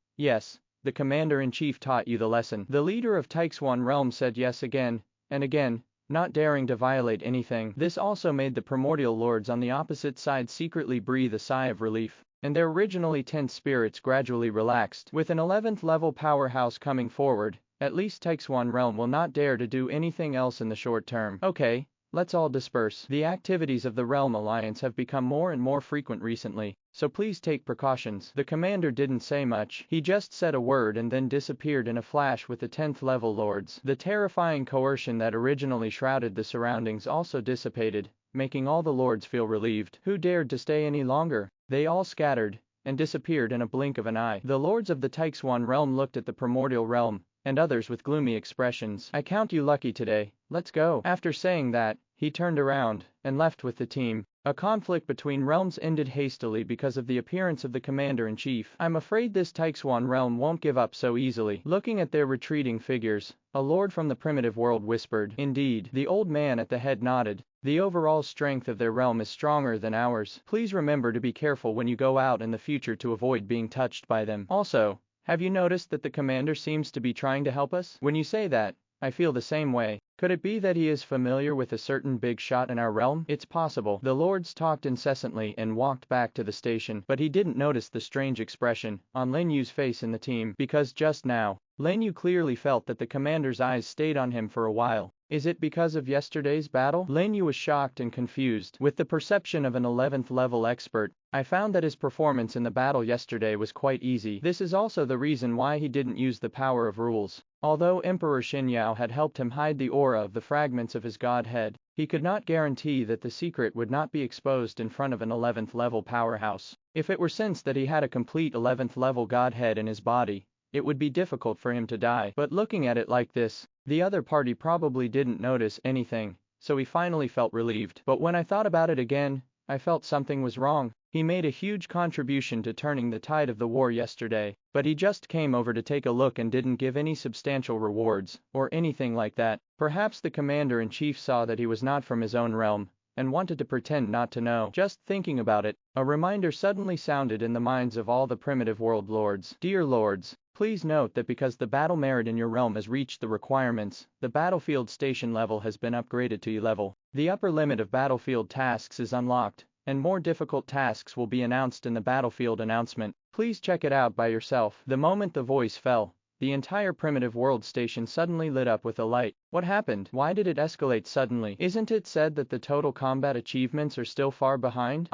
the commander-in-chief taught you the lesson. The leader of Taixuan realm said yes again, and again, not daring to violate anything. This also made the primordial lords on the opposite side secretly breathe a sigh of relief, and their originally tense spirits gradually relaxed. With an 11th level powerhouse coming forward, at least Taixuan realm will not dare to do anything else in the short term. Okay, let's all disperse. The activities of the Realm Alliance have become more and more frequent recently, so please take precautions. The commander didn't say much. He just said a word and then disappeared in a flash with the 10th level lords. The terrifying coercion that originally shrouded the surroundings also dissipated, making all the lords feel relieved. Who dared to stay any longer? They all scattered and disappeared in a blink of an eye. The lords of the Taixuan realm looked at the primordial realm, and others with gloomy expressions. I count you lucky today, let's go. After saying that, he turned around and left with the team. A conflict between realms ended hastily because of the appearance of the commander-in-chief. I'm afraid this Taixuan realm won't give up so easily. Looking at their retreating figures, a lord from the primitive world whispered. Indeed, the old man at the head nodded. The overall strength of their realm is stronger than ours. Please remember to be careful when you go out in the future to avoid being touched by them. Also, have you noticed that the commander seems to be trying to help us? When you say that, I feel the same way. Could it be that he is familiar with a certain big shot in our realm? It's possible. The lords talked incessantly and walked back to the station, but he didn't notice the strange expression on Lin Yu's face in the team, because just now, Lin Yu clearly felt that the commander's eyes stayed on him for a while. Is it because of yesterday's battle? Lin Yu was shocked and confused. With the perception of an 11th level expert, I found that his performance in the battle yesterday was quite easy. This is also the reason why he didn't use the power of rules. Although Emperor Xinyao had helped him hide the aura of the fragments of his godhead, he could not guarantee that the secret would not be exposed in front of an 11th level powerhouse. If it were since that he had a complete 11th level godhead in his body, it would be difficult for him to die. But looking at it like this, the other party probably didn't notice anything, so he finally felt relieved. But when I thought about it again, I felt something was wrong. He made a huge contribution to turning the tide of the war yesterday, but he just came over to take a look and didn't give any substantial rewards, or anything like that. Perhaps the commander-in-chief saw that he was not from his own realm, and wanted to pretend not to know. Just thinking about it, a reminder suddenly sounded in the minds of all the primitive world lords. Dear lords, please note that because the battle merit in your realm has reached the requirements, the battlefield station level has been upgraded to E level. The upper limit of battlefield tasks is unlocked, and more difficult tasks will be announced in the battlefield announcement. Please check it out by yourself. The moment the voice fell, the entire primitive world station suddenly lit up with a light. What happened? Why did it escalate suddenly? Isn't it said that the total combat achievements are still far behind?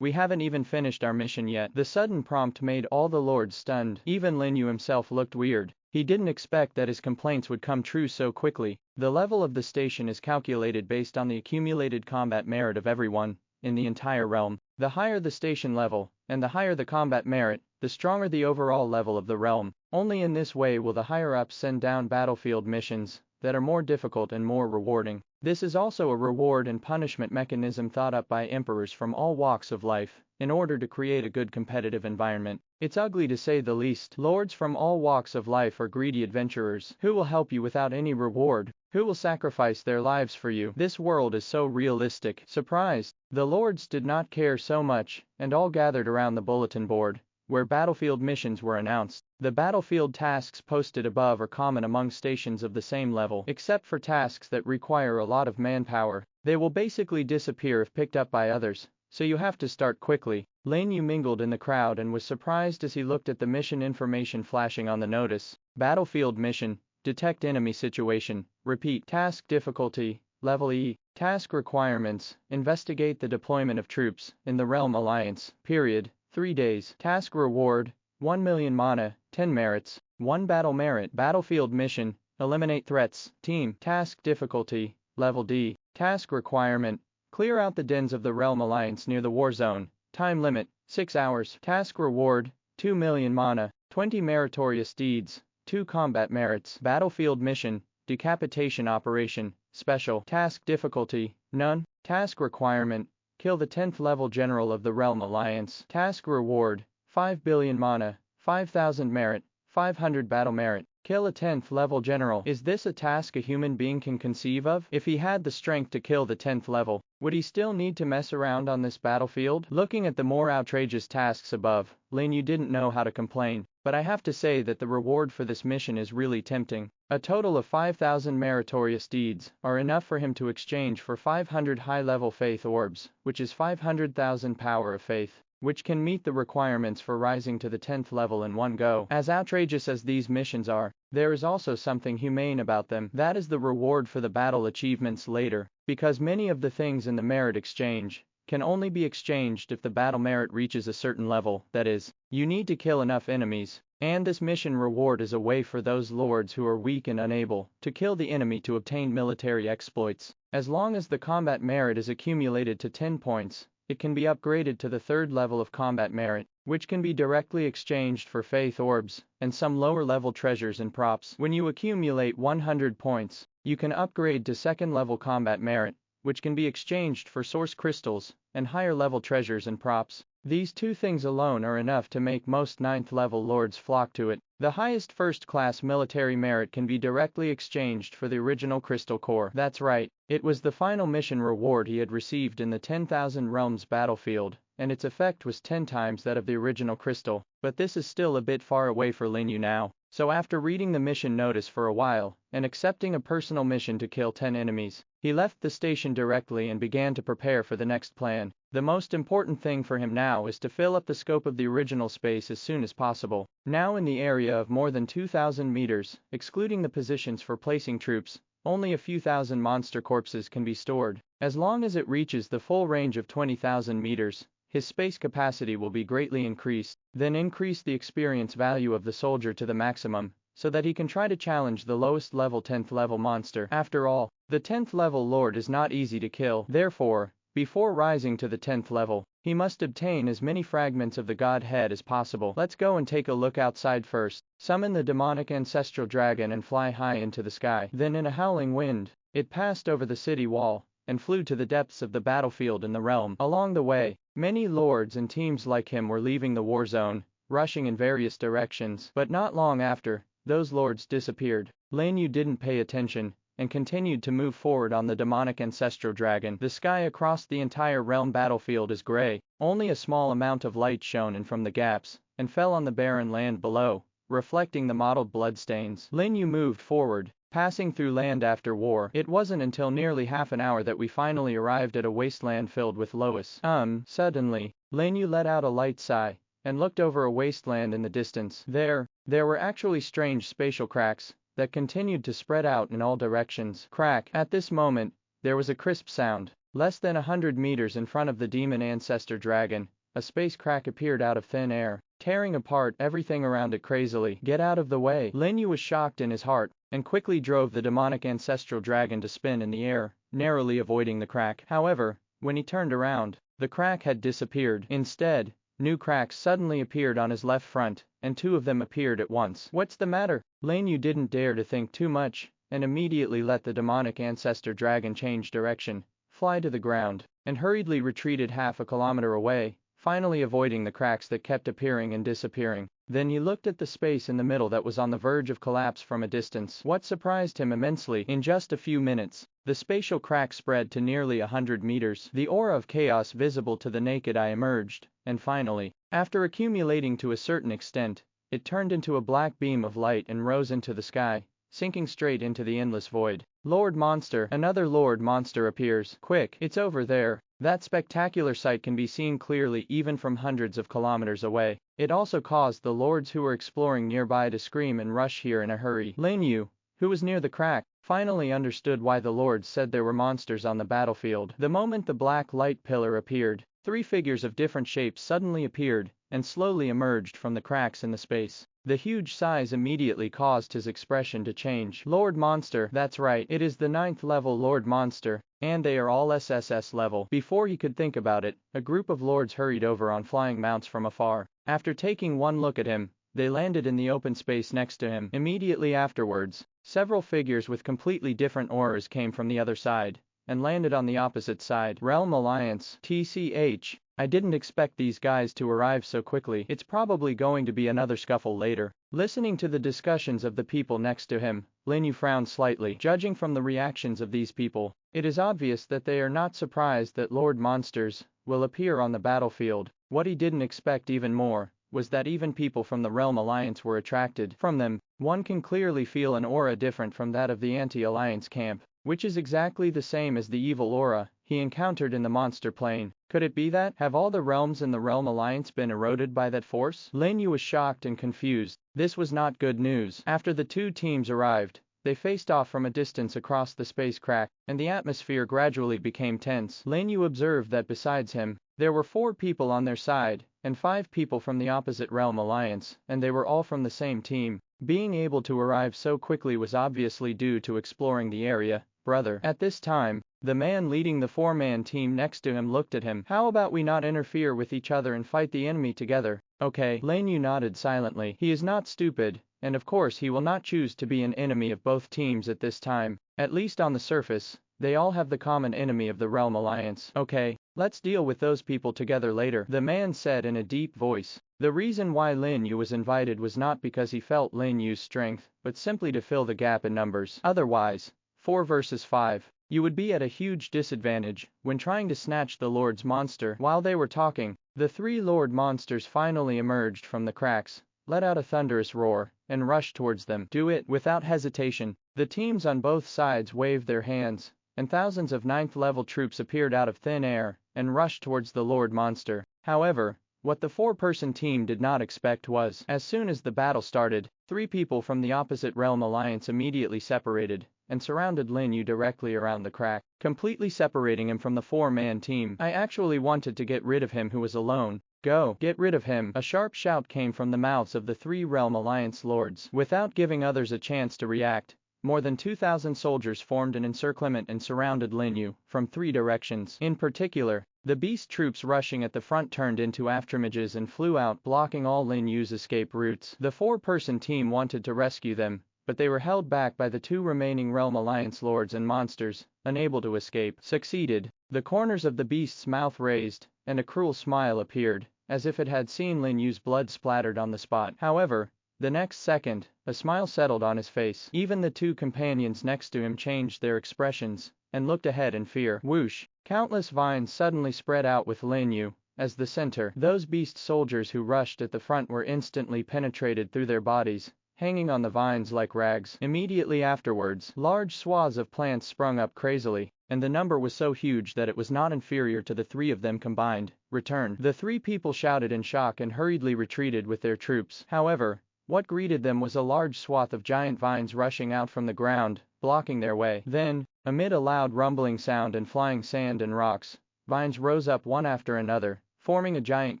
We haven't even finished our mission yet. The sudden prompt made all the lords stunned. Even Lin Yu himself looked weird. He didn't expect that his complaints would come true so quickly. The level of the station is calculated based on the accumulated combat merit of everyone in the entire realm. The higher the station level, and the higher the combat merit, the stronger the overall level of the realm. Only in this way will the higher-ups send down battlefield missions that are more difficult and more rewarding. This is also a reward and punishment mechanism thought up by emperors from all walks of life, in order to create a good competitive environment. It's ugly to say the least. Lords from all walks of life are greedy adventurers. Who will help you without any reward? Who will sacrifice their lives for you? This world is so realistic. Surprised, the lords did not care so much, and all gathered around the bulletin board, where battlefield missions were announced. The battlefield tasks posted above are common among stations of the same level, except for tasks that require a lot of manpower. They will basically disappear if picked up by others, so you have to start quickly. Lin Yu mingled in the crowd and was surprised as he looked at the mission information flashing on the notice. Battlefield mission, detect enemy situation, repeat. Task difficulty, level E. Task requirements, investigate the deployment of troops in the Realm Alliance, period. 3 days. Task reward, 1 million mana, 10 merits, 1 battle merit. Battlefield mission, eliminate threats, team. Task difficulty, level D. Task requirement, clear out the dens of the Realm Alliance near the war zone, time limit, 6 hours. Task reward, 2 million mana, 20 meritorious deeds, 2 combat merits. Battlefield mission, decapitation operation, special. Task difficulty, none. Task requirement, kill the 10th level general of the Realm Alliance. Task reward, 5 billion mana, 5,000 merit, 500 battle merit. Kill a 10th level general. Is this a task a human being can conceive of? If he had the strength to kill the 10th level, would he still need to mess around on this battlefield? Looking at the more outrageous tasks above, Lin Yu didn't know how to complain, but I have to say that the reward for this mission is really tempting. A total of 5,000 meritorious deeds are enough for him to exchange for 500 high-level faith orbs, which is 500,000 power of faith, which can meet the requirements for rising to the 10th level in one go. As outrageous as these missions are, there is also something humane about them. That is the reward for the battle achievements later, because many of the things in the merit exchange can only be exchanged if the battle merit reaches a certain level. That is, you need to kill enough enemies And this mission reward is a way for those lords who are weak and unable to kill the enemy to obtain military exploits. As long as the combat merit is accumulated to 10 points, it can be upgraded to the 3rd level of combat merit, which can be directly exchanged for faith orbs and some lower level treasures and props. When you accumulate 100 points, you can upgrade to 2nd level combat merit, which can be exchanged for source crystals and higher level treasures and props. These two things alone are enough to make most 9th level lords flock to it. The highest first class military merit can be directly exchanged for the original crystal core. That's right, it was the final mission reward he had received in the 10,000 Realms battlefield, and its effect was 10 times that of the original crystal. But this is still a bit far away for Lin You now. So after reading the mission notice for a while, and accepting a personal mission to kill 10 enemies, he left the station directly and began to prepare for the next plan. The most important thing for him now is to fill up the scope of the original space as soon as possible. Now in the area of more than 2,000 meters, excluding the positions for placing troops, only a few thousand monster corpses can be stored. As long as it reaches the full range of 20,000 meters, his space capacity will be greatly increased. Then increase the experience value of the soldier to the maximum, so that he can try to challenge the lowest level 10th level monster. After all, the 10th level lord is not easy to kill. Therefore, before rising to the 10th level, he must obtain as many fragments of the godhead as possible. Let's go and take a look outside first. Summon the demonic ancestral dragon and fly high into the sky. Then in a howling wind, it passed over the city wall and flew to the depths of the battlefield in the realm. Along the way, many lords and teams like him were leaving the war zone, rushing in various directions. But not long after, those lords disappeared. Lin You didn't pay attention and continued to move forward on the demonic ancestral dragon. The sky across the entire realm battlefield is gray. Only a small amount of light shone in from the gaps and fell on the barren land below, reflecting the mottled bloodstains. Lin You moved forward, passing through land after war. It wasn't until nearly half an hour that we finally arrived at a wasteland filled with loess. Suddenly, Lin You let out a light sigh and looked over a wasteland in the distance. There were actually strange spatial cracks that continued to spread out in all directions. Crack. At this moment, there was a crisp sound. Less than 100 meters in front of the demon ancestor dragon, a space crack appeared out of thin air, tearing apart everything around it crazily. Get out of the way. Lin You was shocked in his heart and quickly drove the demonic ancestral dragon to spin in the air, narrowly avoiding the crack. However, when he turned around, the crack had disappeared. Instead, new cracks suddenly appeared on his left front, and 2 of them appeared at once. What's the matter? Lin You didn't dare to think too much, and immediately let the demonic ancestor dragon change direction, fly to the ground, and hurriedly retreated half a kilometer away, finally avoiding the cracks that kept appearing and disappearing. Then he looked at the space in the middle that was on the verge of collapse from a distance. What surprised him immensely, in just a few minutes, the spatial crack spread to nearly 100 meters. The aura of chaos visible to the naked eye emerged, and finally, after accumulating to a certain extent, it turned into a black beam of light and rose into the sky, sinking straight into the endless void. Lord Monster. Another Lord Monster appears. Quick, it's over there. That spectacular sight can be seen clearly even from hundreds of kilometers away. It also caused the lords who were exploring nearby to scream and rush here in a hurry. Lin You, who was near the crack, finally understood why the lords said there were monsters on the battlefield. The moment the black light pillar appeared, 3 figures of different shapes suddenly appeared and slowly emerged from the cracks in the space. The huge size immediately caused his expression to change. Lord Monster. That's right, it is the 9th level Lord Monster, and they are all SSS level. Before he could think about it, a group of lords hurried over on flying mounts from afar. After taking one look at him, they landed in the open space next to him. Immediately afterwards, several figures with completely different auras came from the other side and landed on the opposite side. Realm Alliance. TCH. I didn't expect these guys to arrive so quickly. It's probably going to be another scuffle later. Listening to the discussions of the people next to him, Lin You frowned slightly. Judging from the reactions of these people, it is obvious that they are not surprised that Lord Monsters will appear on the battlefield. What he didn't expect even more was that even people from the Realm Alliance were attracted. From them, one can clearly feel an aura different from that of the anti-alliance camp, which is exactly the same as the evil aura he encountered in the monster plane. Could it be that? Have all the realms in the Realm Alliance been eroded by that force? Lin You was shocked and confused. This was not good news. After the 2 teams arrived, They faced off from a distance across the space crack, and the atmosphere gradually became tense. Lin You observed that besides him, there were 4 people on their side, and 5 people from the opposite realm alliance, and they were all from the same team. Being able to arrive so quickly was obviously due to exploring the area, brother. At this time, the man leading the 4-man team next to him looked at him. How about we not interfere with each other and fight the enemy together? Okay. Lin You nodded silently. He is not stupid, and of course he will not choose to be an enemy of both teams at this time. At least on the surface, they all have the common enemy of the Realm Alliance. Okay, let's deal with those people together later, the man said in a deep voice. The reason why Lin You was invited was not because he felt Lin Yu's strength, but simply to fill the gap in numbers. Otherwise, 4 versus 5, you would be at a huge disadvantage when trying to snatch the Lord's monster. While they were talking, the 3 Lord monsters finally emerged from the cracks, let out a thunderous roar, and rushed towards them. Do it. Without hesitation, the teams on both sides waved their hands, and thousands of 9th level troops appeared out of thin air and rushed towards the Lord monster. However, what the 4-person team did not expect was, as soon as the battle started, 3 people from the opposite realm alliance immediately separated and surrounded Lin You directly around the crack, completely separating him from the 4-man team. I actually wanted to get rid of him who was alone. Go, get rid of him. A sharp shout came from the mouths of the 3 Realm Alliance lords. Without giving others a chance to react, more than 2,000 soldiers formed an encirclement and surrounded Lin You from 3 directions. In particular, the beast troops rushing at the front turned into afterimages and flew out, blocking all Lin Yu's escape routes. The 4-person team wanted to rescue them, but they were held back by the 2 remaining Realm Alliance lords and monsters, unable to escape. Succeeded. The corners of the beast's mouth raised, and a cruel smile appeared, as if it had seen Lin Yu's blood splattered on the spot. However, the next second, a smile settled on his face. Even the 2 companions next to him changed their expressions, and looked ahead in fear. Whoosh! Countless vines suddenly spread out with Lin You as the center. Those beast soldiers who rushed at the front were instantly penetrated through their bodies, hanging on the vines like rags. Immediately afterwards, large swaths of plants sprung up crazily, and the number was so huge that it was not inferior to the 3 of them combined. Return! The 3 people shouted in shock and hurriedly retreated with their troops. However, what greeted them was a large swath of giant vines rushing out from the ground, blocking their way. Then, amid a loud rumbling sound and flying sand and rocks, vines rose up one after another, forming a giant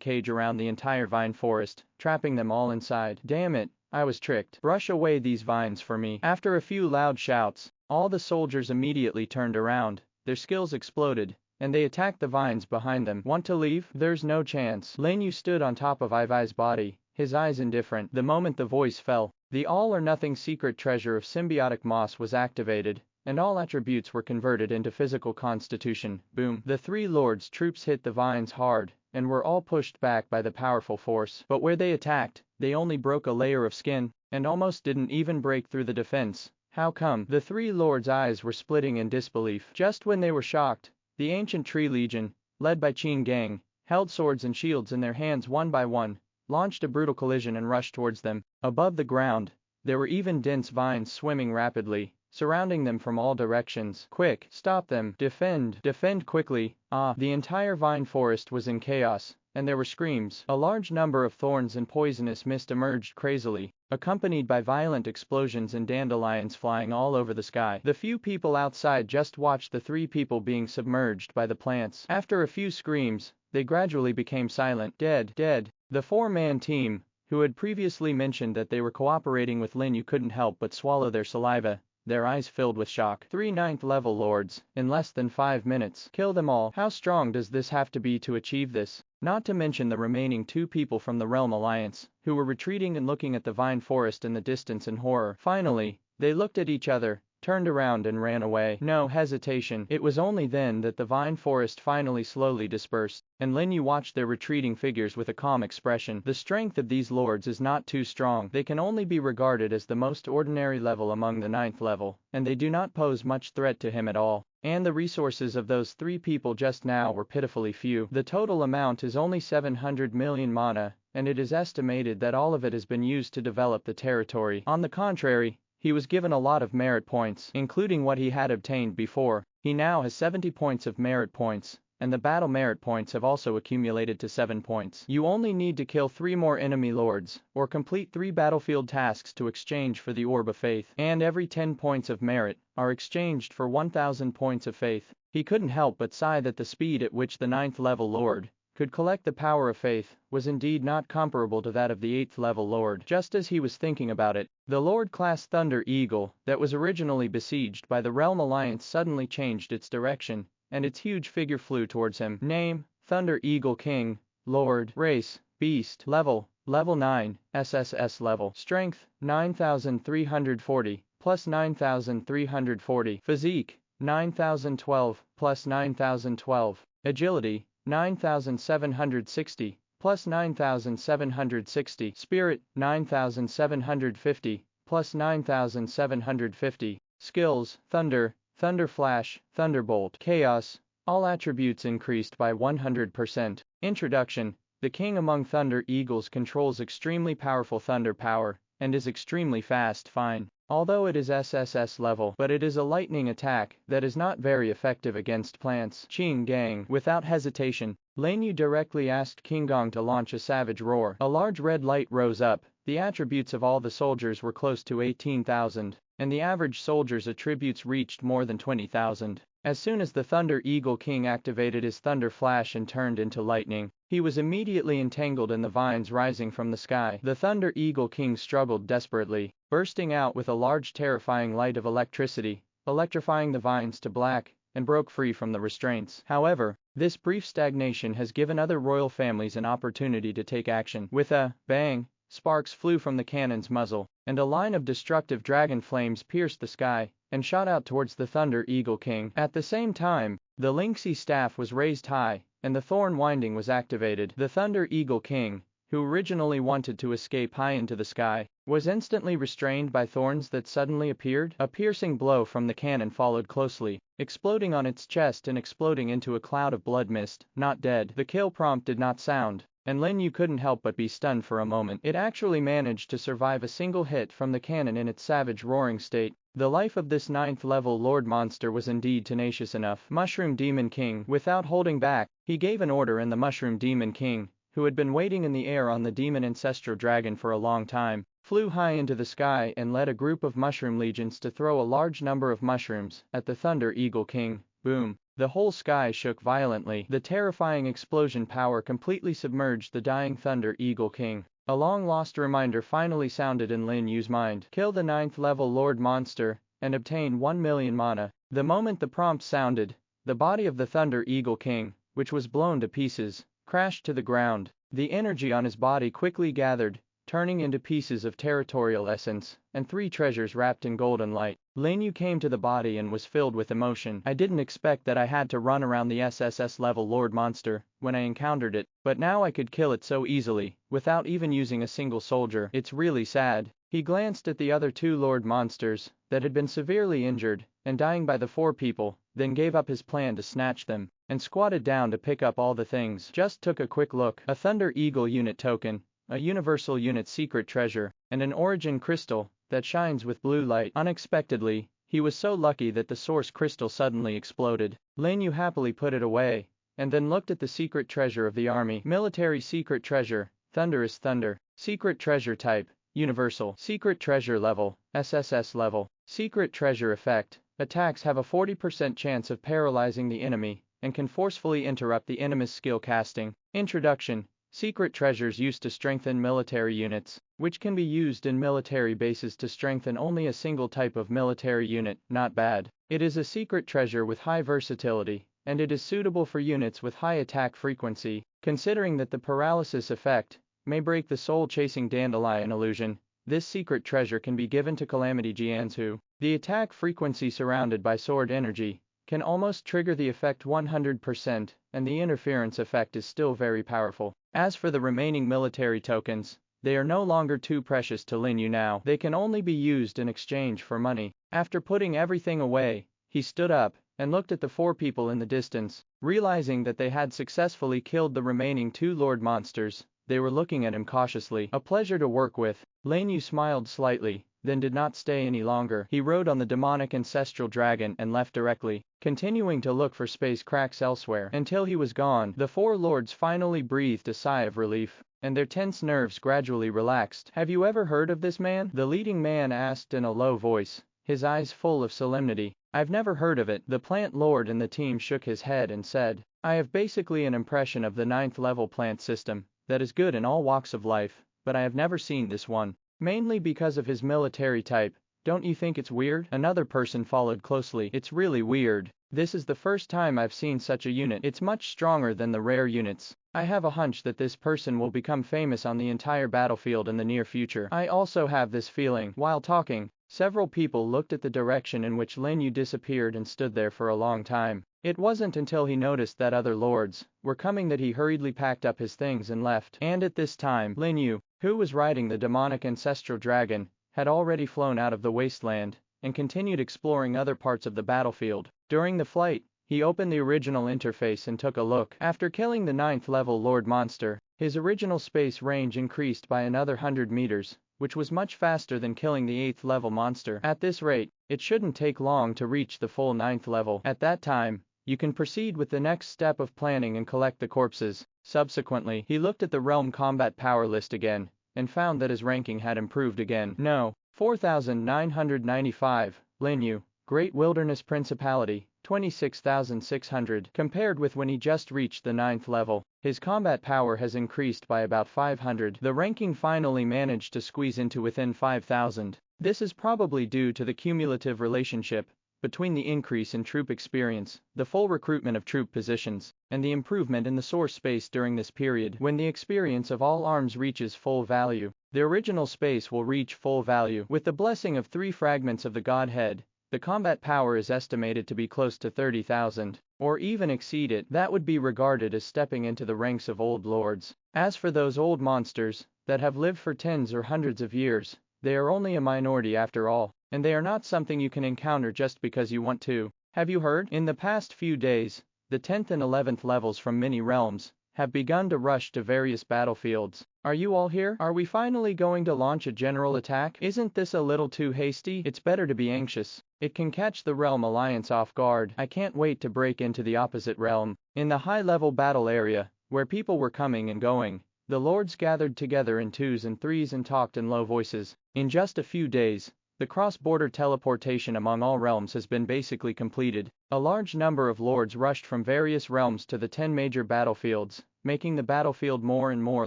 cage around the entire vine forest, trapping them all inside. Damn it! I was tricked. Brush away these vines for me. After a few loud shouts, all the soldiers immediately turned around, their skills exploded, and they attacked the vines behind them. Want to leave? There's no chance. Lin You stood on top of Ivi's body, his eyes indifferent. The moment the voice fell, the all-or-nothing secret treasure of symbiotic moss was activated, and all attributes were converted into physical constitution. Boom! The 3 lords' troops hit the vines hard, and were all pushed back by the powerful force. But where they attacked, they only broke a layer of skin, and almost didn't even break through the defense. How come? The 3 lords' eyes were splitting in disbelief. Just when they were shocked, the ancient Tree Legion, led by Qin Gang, held swords and shields in their hands one by one, launched a brutal collision and rushed towards them. Above the ground, there were even dense vines swimming rapidly, surrounding them from all directions. Quick! Stop them! Defend! Defend quickly! Ah! The entire vine forest was in chaos, and there were screams. A large number of thorns and poisonous mist emerged crazily, accompanied by violent explosions and dandelions flying all over the sky. The few people outside just watched the 3 people being submerged by the plants. After a few screams, they gradually became silent. Dead! Dead! The 4-man team, who had previously mentioned that they were cooperating with Lin You, couldn't help but swallow their saliva, their eyes filled with shock. 3 9th level lords, in less than 5 minutes. Kill them all. How strong does this have to be to achieve this? Not to mention the remaining 2 people from the Realm Alliance, who were retreating and looking at the vine forest in the distance in horror. Finally, they looked at each other, turned around and ran away. No hesitation. It was only then that the vine forest finally slowly dispersed, and Lin You watched their retreating figures with a calm expression. The strength of these lords is not too strong. They can only be regarded as the most ordinary level among the 9th level, and they do not pose much threat to him at all. And the resources of those 3 people just now were pitifully few. The total amount is only 700 million mana, and it is estimated that all of it has been used to develop the territory. On the contrary, he was given a lot of merit points, including what he had obtained before. He now has 70 points of merit points, and the battle merit points have also accumulated to 7 points. You only need to kill 3 more enemy lords, or complete 3 battlefield tasks to exchange for the Orb of Faith, and every 10 points of merit are exchanged for 1000 points of faith. He couldn't help but sigh that the speed at which the 9th level lord could collect the power of faith was indeed not comparable to that of the 8th level lord. Just as he was thinking about it, the Lord-class Thunder Eagle that was originally besieged by the Realm Alliance suddenly changed its direction, and its huge figure flew towards him. Name: Thunder Eagle King. Lord. Race: Beast. Level: Level 9, SSS level. Strength: 9340, plus 9340. Physique: 9012, plus 9012. Agility: 9760, plus 9760. Spirit: 9750, plus 9750. Skills: Thunder, Thunder Flash, Thunderbolt. Chaos: all attributes increased by 100%. Introduction: the king among Thunder Eagles controls extremely powerful thunder power, and is extremely fast. Fine. Although it is SSS level, but it is a lightning attack that is not very effective against plants. Ching Gang. Without hesitation, Lin You directly asked King Gong to launch a savage roar. A large red light rose up. The attributes of all the soldiers were close to 18,000, and the average soldier's attributes reached more than 20,000. As soon as the Thunder Eagle King activated his Thunder Flash and turned into lightning, he was immediately entangled in the vines rising from the sky. The Thunder Eagle King struggled desperately, bursting out with a large terrifying light of electricity, electrifying the vines to black, and broke free from the restraints. However, this brief stagnation has given other royal families an opportunity to take action. With a bang, sparks flew from the cannon's muzzle, and a line of destructive dragon flames pierced the sky and shot out towards the Thunder Eagle King. At the same time, the Lynxy staff was raised high, and the thorn winding was activated. The Thunder Eagle King, who originally wanted to escape high into the sky, was instantly restrained by thorns that suddenly appeared. A piercing blow from the cannon followed closely, exploding on its chest and exploding into a cloud of blood mist. Not dead. The kill prompt did not sound, and Lin You couldn't help but be stunned for a moment. It actually managed to survive a single hit from the cannon in its savage roaring state. The life of this 9th level lord monster was indeed tenacious enough. Mushroom Demon King. Without holding back, he gave an order, and the Mushroom Demon King, who had been waiting in the air on the demon ancestral dragon for a long time, flew high into the sky and led a group of mushroom legions to throw a large number of mushrooms at the Thunder Eagle King. Boom. The whole sky shook violently. The terrifying explosion power completely submerged the dying Thunder Eagle King. A long-lost reminder finally sounded in Lin Yu's mind. Kill the 9th level Lord Monster, and obtain 1 million mana. The moment the prompt sounded, the body of the Thunder Eagle King, which was blown to pieces, crashed to the ground. The energy on his body quickly gathered, turning into pieces of territorial essence, and 3 treasures wrapped in golden light. Lin Yu came to the body and was filled with emotion. I didn't expect that I had to run around the SSS level Lord Monster when I encountered it, but now I could kill it so easily, without even using a single soldier. It's really sad. He glanced at the other 2 Lord Monsters that had been severely injured and dying by the 4 people, then gave up his plan to snatch them, and squatted down to pick up all the things. Just took a quick look. A Thunder Eagle unit token, a Universal Unit secret treasure, and an Origin crystal that shines with blue light. Unexpectedly, he was so lucky that the source crystal suddenly exploded. Lin Yu happily put it away, and then looked at the secret treasure of the army. Military secret treasure, Thunderous Thunder. Secret treasure type, Universal. Secret treasure level, SSS level. Secret treasure effect, attacks have a 40% chance of paralyzing the enemy, and can forcefully interrupt the enemy's skill casting. Introduction. Secret treasures used to strengthen military units, which can be used in military bases to strengthen only a single type of military unit. Not bad. It is a secret treasure with high versatility, and it is suitable for units with high attack frequency, considering that the paralysis effect may break the soul-chasing dandelion illusion. This secret treasure can be given to Calamity Jianzhu. The attack frequency surrounded by sword energy can almost trigger the effect 100%, and the interference effect is still very powerful. As for the remaining military tokens, they are no longer too precious to Lin Yu now. They can only be used in exchange for money. After putting everything away, he stood up and looked at the 4 people in the distance. Realizing that they had successfully killed the remaining 2 Lord Monsters, they were looking at him cautiously. A pleasure to work with. Lin Yu smiled slightly, then did not stay any longer. He rode on the demonic ancestral dragon and left directly, continuing to look for space cracks elsewhere. Until he was gone, the four lords finally breathed a sigh of relief, and their tense nerves gradually relaxed. "Have you ever heard of this man?" the leading man asked in a low voice, his eyes full of solemnity. "I've never heard of it." The plant lord in the team shook his head and said, "I have basically an impression of the 9th level plant system that is good in all walks of life, but I have never seen this one. Mainly because of his military type. Don't you think it's weird?" Another person followed closely. "It's really weird. This is the first time I've seen such a unit. It's much stronger than the rare units. I have a hunch that this person will become famous on the entire battlefield in the near future." "I also have this feeling." While talking, several people looked at the direction in which Lin You disappeared and stood there for a long time. It wasn't until he noticed that other lords were coming that he hurriedly packed up his things and left. And at this time, Lin You, who was riding the demonic ancestral dragon, had already flown out of the wasteland and continued exploring other parts of the battlefield. During the flight, he opened the original interface and took a look. After killing the 9th level Lord monster, his original space range increased by another 100 meters, which was much faster than killing the 8th level monster. At this rate, it shouldn't take long to reach the full 9th level. At that time, you can proceed with the next step of planning and collect the corpses. Subsequently, he looked at the realm combat power list again, and found that his ranking had improved again. No. 4,995, Lin You, Great Wilderness Principality, 26,600. Compared with when he just reached the 9th level, his combat power has increased by about 500. The ranking finally managed to squeeze into within 5,000. This is probably due to the cumulative relationship between the increase in troop experience, the full recruitment of troop positions, and the improvement in the source space during this period. When the experience of all arms reaches full value, the original space will reach full value. With the blessing of 3 fragments of the Godhead, the combat power is estimated to be close to 30,000, or even exceed it. That would be regarded as stepping into the ranks of old lords. As for those old monsters that have lived for tens or hundreds of years, they are only a minority after all, and they are not something you can encounter just because you want to. Have you heard? In the past few days, the 10th and 11th levels from many realms have begun to rush to various battlefields. Are you all here? Are we finally going to launch a general attack? Isn't this a little too hasty? It's better to be anxious. It can catch the realm alliance off guard. I can't wait to break into the opposite realm. In the high-level battle area, where people were coming and going, the lords gathered together in 2s and 3s and talked in low voices. In just a few days, the cross-border teleportation among all realms has been basically completed. A large number of lords rushed from various realms to the 10 major battlefields, making the battlefield more and more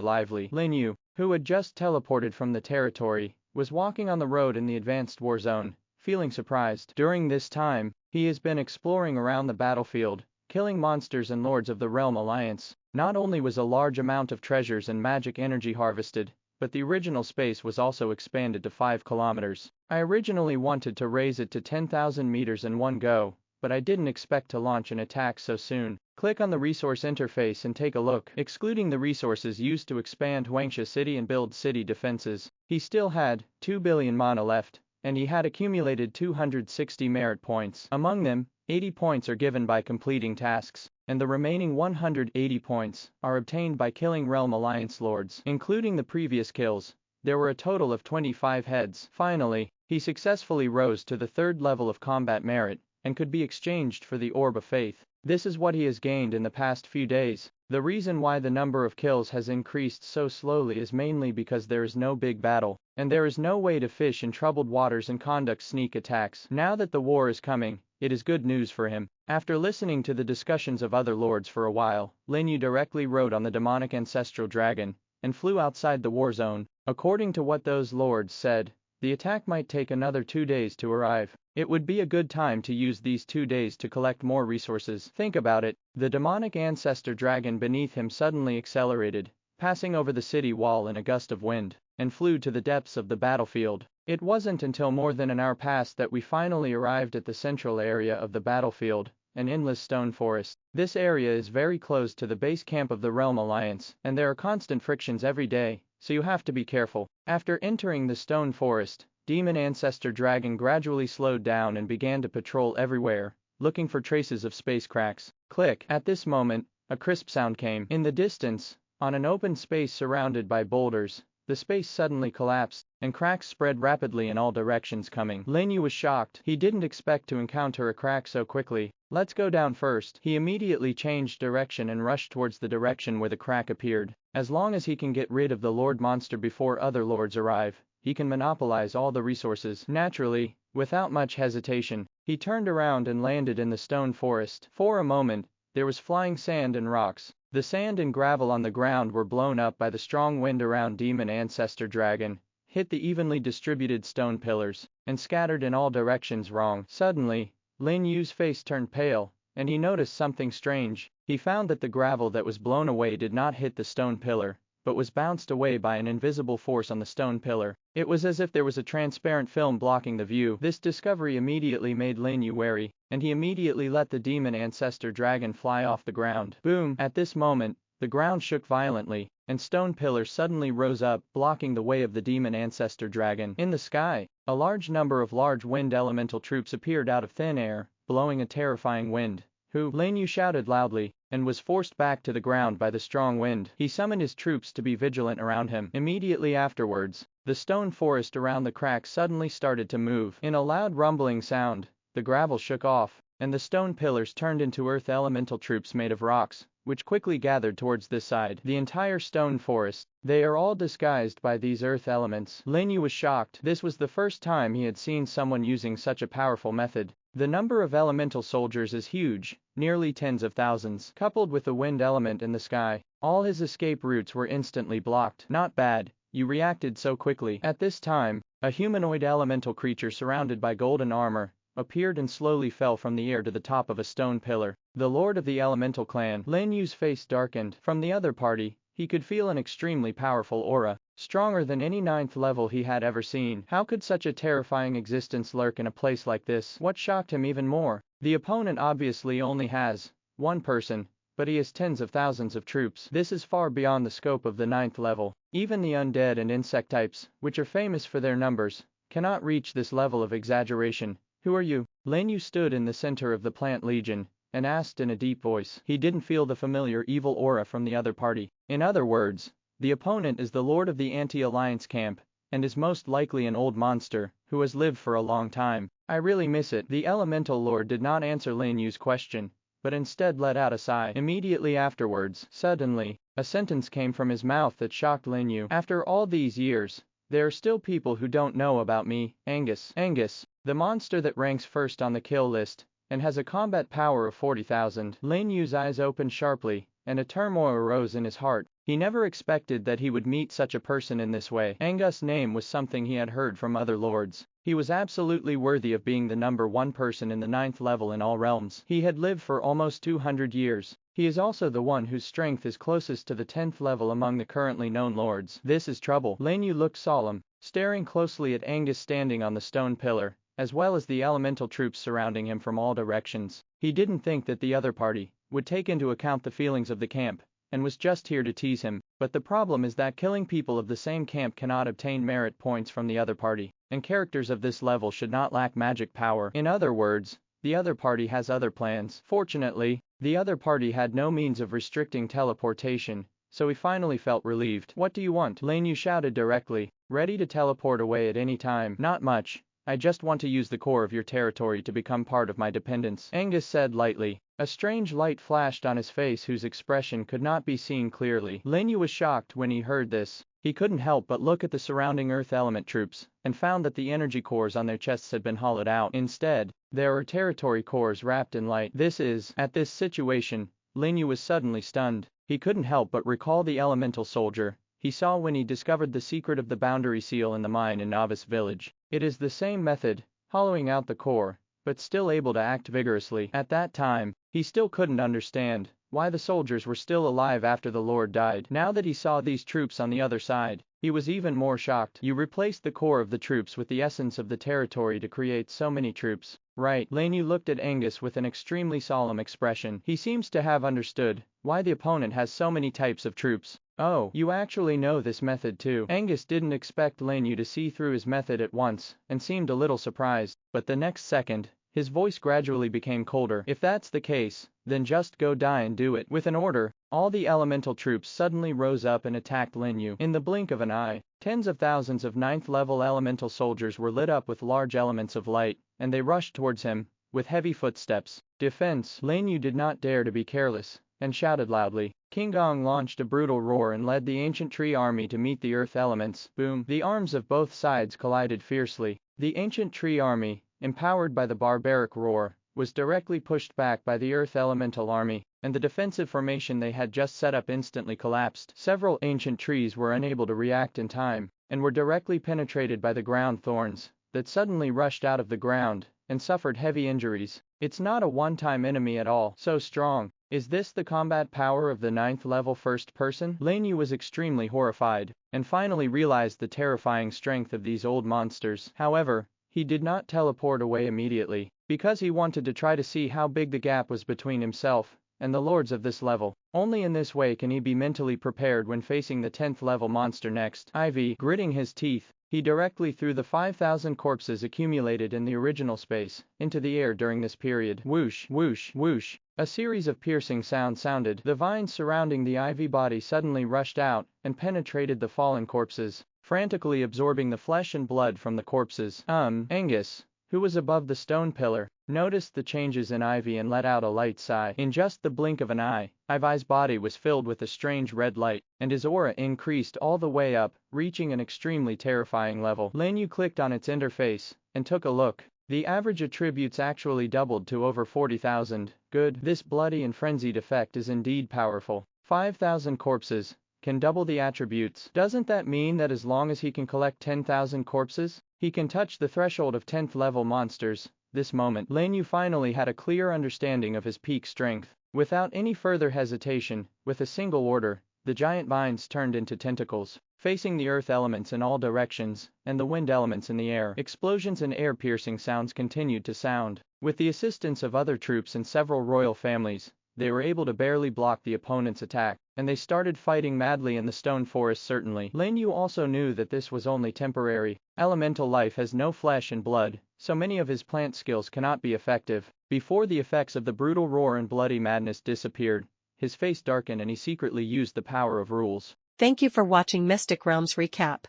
lively. Lin You, who had just teleported from the territory, was walking on the road in the advanced war zone, feeling surprised. During this time, he has been exploring around the battlefield, killing monsters and lords of the realm alliance. Not only was a large amount of treasures and magic energy harvested, but the original space was also expanded to 5 kilometers. I originally wanted to raise it to 10,000 meters in one go, but I didn't expect to launch an attack so soon. Click on the resource interface and take a look. Excluding the resources used to expand Huangsha City and build city defenses, he still had 2 billion mana left, and he had accumulated 260 merit points. Among them, 80 points are given by completing tasks, and the remaining 180 points are obtained by killing Realm Alliance lords. Including the previous kills, there were a total of 25 heads. Finally, he successfully rose to the 3rd level of combat merit, and could be exchanged for the Orb of Faith. This is what he has gained in the past few days. The reason why the number of kills has increased so slowly is mainly because there is no big battle, and there is no way to fish in troubled waters and conduct sneak attacks. Now that the war is coming, it is good news for him. After listening to the discussions of other lords for a while, Lin You directly rode on the demonic ancestral dragon, and flew outside the war zone. According to what those lords said, the attack might take another 2 days to arrive. It would be a good time to use these 2 days to collect more resources. Think about it. The demonic ancestor dragon beneath him suddenly accelerated, passing over the city wall in a gust of wind, and flew to the depths of the battlefield. It wasn't until more than an hour passed that we finally arrived at the central area of the battlefield, an endless stone forest. This area is very close to the base camp of the Realm Alliance, and there are constant frictions every day, so you have to be careful. After entering the stone forest, Demon Ancestor Dragon gradually slowed down and began to patrol everywhere, looking for traces of space cracks. Click. At this moment, a crisp sound came. In the distance, on an open space surrounded by boulders, the space suddenly collapsed, and cracks spread rapidly in all directions coming. Lin You was shocked. He didn't expect to encounter a crack so quickly. Let's go down first. He immediately changed direction and rushed towards the direction where the crack appeared. As long as he can get rid of the Lord Monster before other lords arrive, he can monopolize all the resources. Naturally, without much hesitation, he turned around and landed in the stone forest. For a moment, there was flying sand and rocks. The sand and gravel on the ground were blown up by the strong wind around Demon Ancestor Dragon, hit the evenly distributed stone pillars, and scattered in all directions wrong. Suddenly, Lin Yu's face turned pale, and he noticed something strange. He found that the gravel that was blown away did not hit the stone pillar, but was bounced away by an invisible force on the stone pillar. It was as if there was a transparent film blocking the view. This discovery immediately made Lin Yu wary, and he immediately let the Demon Ancestor Dragon fly off the ground. Boom! At this moment, the ground shook violently, and stone pillars suddenly rose up, blocking the way of the Demon Ancestor Dragon. In the sky, a large number of large wind elemental troops appeared out of thin air, blowing a terrifying wind. Who? Lin Yu shouted loudly, and was forced back to the ground by the strong wind. He summoned his troops to be vigilant around him. Immediately afterwards, the stone forest around the crack suddenly started to move. In a loud rumbling sound, the gravel shook off, and the stone pillars turned into earth elemental troops made of rocks, which quickly gathered towards this side. The entire stone forest, they are all disguised by these earth elements. Lin Yu was shocked. This was the first time he had seen someone using such a powerful method. The number of elemental soldiers is huge, nearly tens of thousands. Coupled with the wind element in the sky, all his escape routes were instantly blocked. Not bad, you reacted so quickly. At this time, a humanoid elemental creature surrounded by golden armor appeared and slowly fell from the air to the top of a stone pillar. The lord of the elemental clan. Lin Yu's face darkened. From the other party, he could feel an extremely powerful aura, stronger than any 9th level he had ever seen. How could such a terrifying existence lurk in a place like this? What shocked him even more? The opponent obviously only has one person, but he has tens of thousands of troops. This is far beyond the scope of the 9th level. Even the undead and insect types, which are famous for their numbers, cannot reach this level of exaggeration. Who are you? Lin Yu stood in the center of the plant legion, and asked in a deep voice. He didn't feel the familiar evil aura from the other party. In other words, the opponent is the lord of the anti-alliance camp, and is most likely an old monster, who has lived for a long time. I really miss it. The elemental lord did not answer Lin Yu's question, but instead let out a sigh. Immediately afterwards, suddenly, a sentence came from his mouth that shocked Lin Yu. After all these years, there are still people who don't know about me, Angus. Angus, the monster that ranks first on the kill list, and has a combat power of 40,000. Lin Yu's eyes opened sharply, and a turmoil arose in his heart. He never expected that he would meet such a person in this way. Angus' name was something he had heard from other lords. He was absolutely worthy of being the number 1 person in the 9th level in all realms. He had lived for almost 200 years. He is also the one whose strength is closest to the 10th level among the currently known lords. This is trouble. Lin Yu looked solemn, staring closely at Angus standing on the stone pillar, as well as the elemental troops surrounding him from all directions. He didn't think that the other party would take into account the feelings of the camp, and was just here to tease him. But the problem is that killing people of the same camp cannot obtain merit points from the other party, and characters of this level should not lack magic power. In other words, the other party has other plans. Fortunately, the other party had no means of restricting teleportation, so he finally felt relieved. What do you want? Lin Yu shouted directly, ready to teleport away at any time. Not much. I just want to use the core of your territory to become part of my dependents, Angus said lightly. A strange light flashed on his face whose expression could not be seen clearly. Lin Yu was shocked when he heard this. He couldn't help but look at the surrounding earth element troops, and found that the energy cores on their chests had been hollowed out. Instead, there were territory cores wrapped in light. At this situation, Lin Yu was suddenly stunned. He couldn't help but recall the elemental soldier he saw when he discovered the secret of the boundary seal in the mine in Novice Village. It is the same method, hollowing out the core, but still able to act vigorously. At that time, he still couldn't understand why the soldiers were still alive after the Lord died. Now that he saw these troops on the other side, he was even more shocked. You replaced the core of the troops with the essence of the territory to create so many troops. Right. Lin Yu looked at Angus with an extremely solemn expression. He seems to have understood why the opponent has so many types of troops. Oh, you actually know this method too. Angus didn't expect Lin Yu to see through his method at once, and seemed a little surprised, but the next second, His voice gradually became colder. If that's the case, then just go die and do it. With an order, all the elemental troops suddenly rose up and attacked Lin You. In the blink of an eye, tens of thousands of 9th-level elemental soldiers were lit up with large elements of light, and they rushed towards him, with heavy footsteps. Defense. Lin You did not dare to be careless, and shouted loudly. King Gong launched a brutal roar and led the ancient tree army to meet the earth elements. Boom! The arms of both sides collided fiercely. The ancient tree army, empowered by the barbaric roar, was directly pushed back by the earth elemental army, and the defensive formation they had just set up instantly collapsed. Several ancient trees were unable to react in time, and were directly penetrated by the ground thorns that suddenly rushed out of the ground and suffered heavy injuries. It's not a one-time enemy at all. So strong. Is this the combat power of the 9th level first person? Lin You was extremely horrified, and finally realized the terrifying strength of these old monsters. However, he did not teleport away immediately, because he wanted to try to see how big the gap was between himself and the lords of this level. Only in this way can he be mentally prepared when facing the 10th level monster next. Gritting his teeth, he directly threw the 5,000 corpses accumulated in the original space into the air during this period. Whoosh, whoosh, whoosh. A series of piercing sounds sounded. The vines surrounding the ivy body suddenly rushed out and penetrated the fallen corpses, frantically absorbing the flesh and blood from the corpses. Angus, who was above the stone pillar, noticed the changes in Ivy and let out a light sigh. In just the blink of an eye, Ivy's body was filled with a strange red light, and his aura increased all the way up, reaching an extremely terrifying level. Lin You clicked on its interface and took a look. The average attributes actually doubled to over 40,000. Good. This bloody and frenzied effect is indeed powerful. 5,000 corpses can double the attributes. Doesn't that mean that as long as he can collect 10,000 corpses, he can touch the threshold of 10th level monsters? This moment, Lin You finally had a clear understanding of his peak strength. Without any further hesitation, with a single order, the giant vines turned into tentacles, facing the earth elements in all directions, and the wind elements in the air. Explosions and air-piercing sounds continued to sound. With the assistance of other troops and several royal families, they were able to barely block the opponent's attack, and they started fighting madly in the stone forest. Certainly, Lin You also knew that this was only temporary. Elemental life has no flesh and blood, so many of his plant skills cannot be effective. Before the effects of the brutal roar and bloody madness disappeared, his face darkened and he secretly used the power of rules. Thank you for watching Mystic Realms Recap.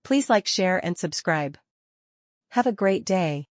Please like, share and subscribe. Have a great day.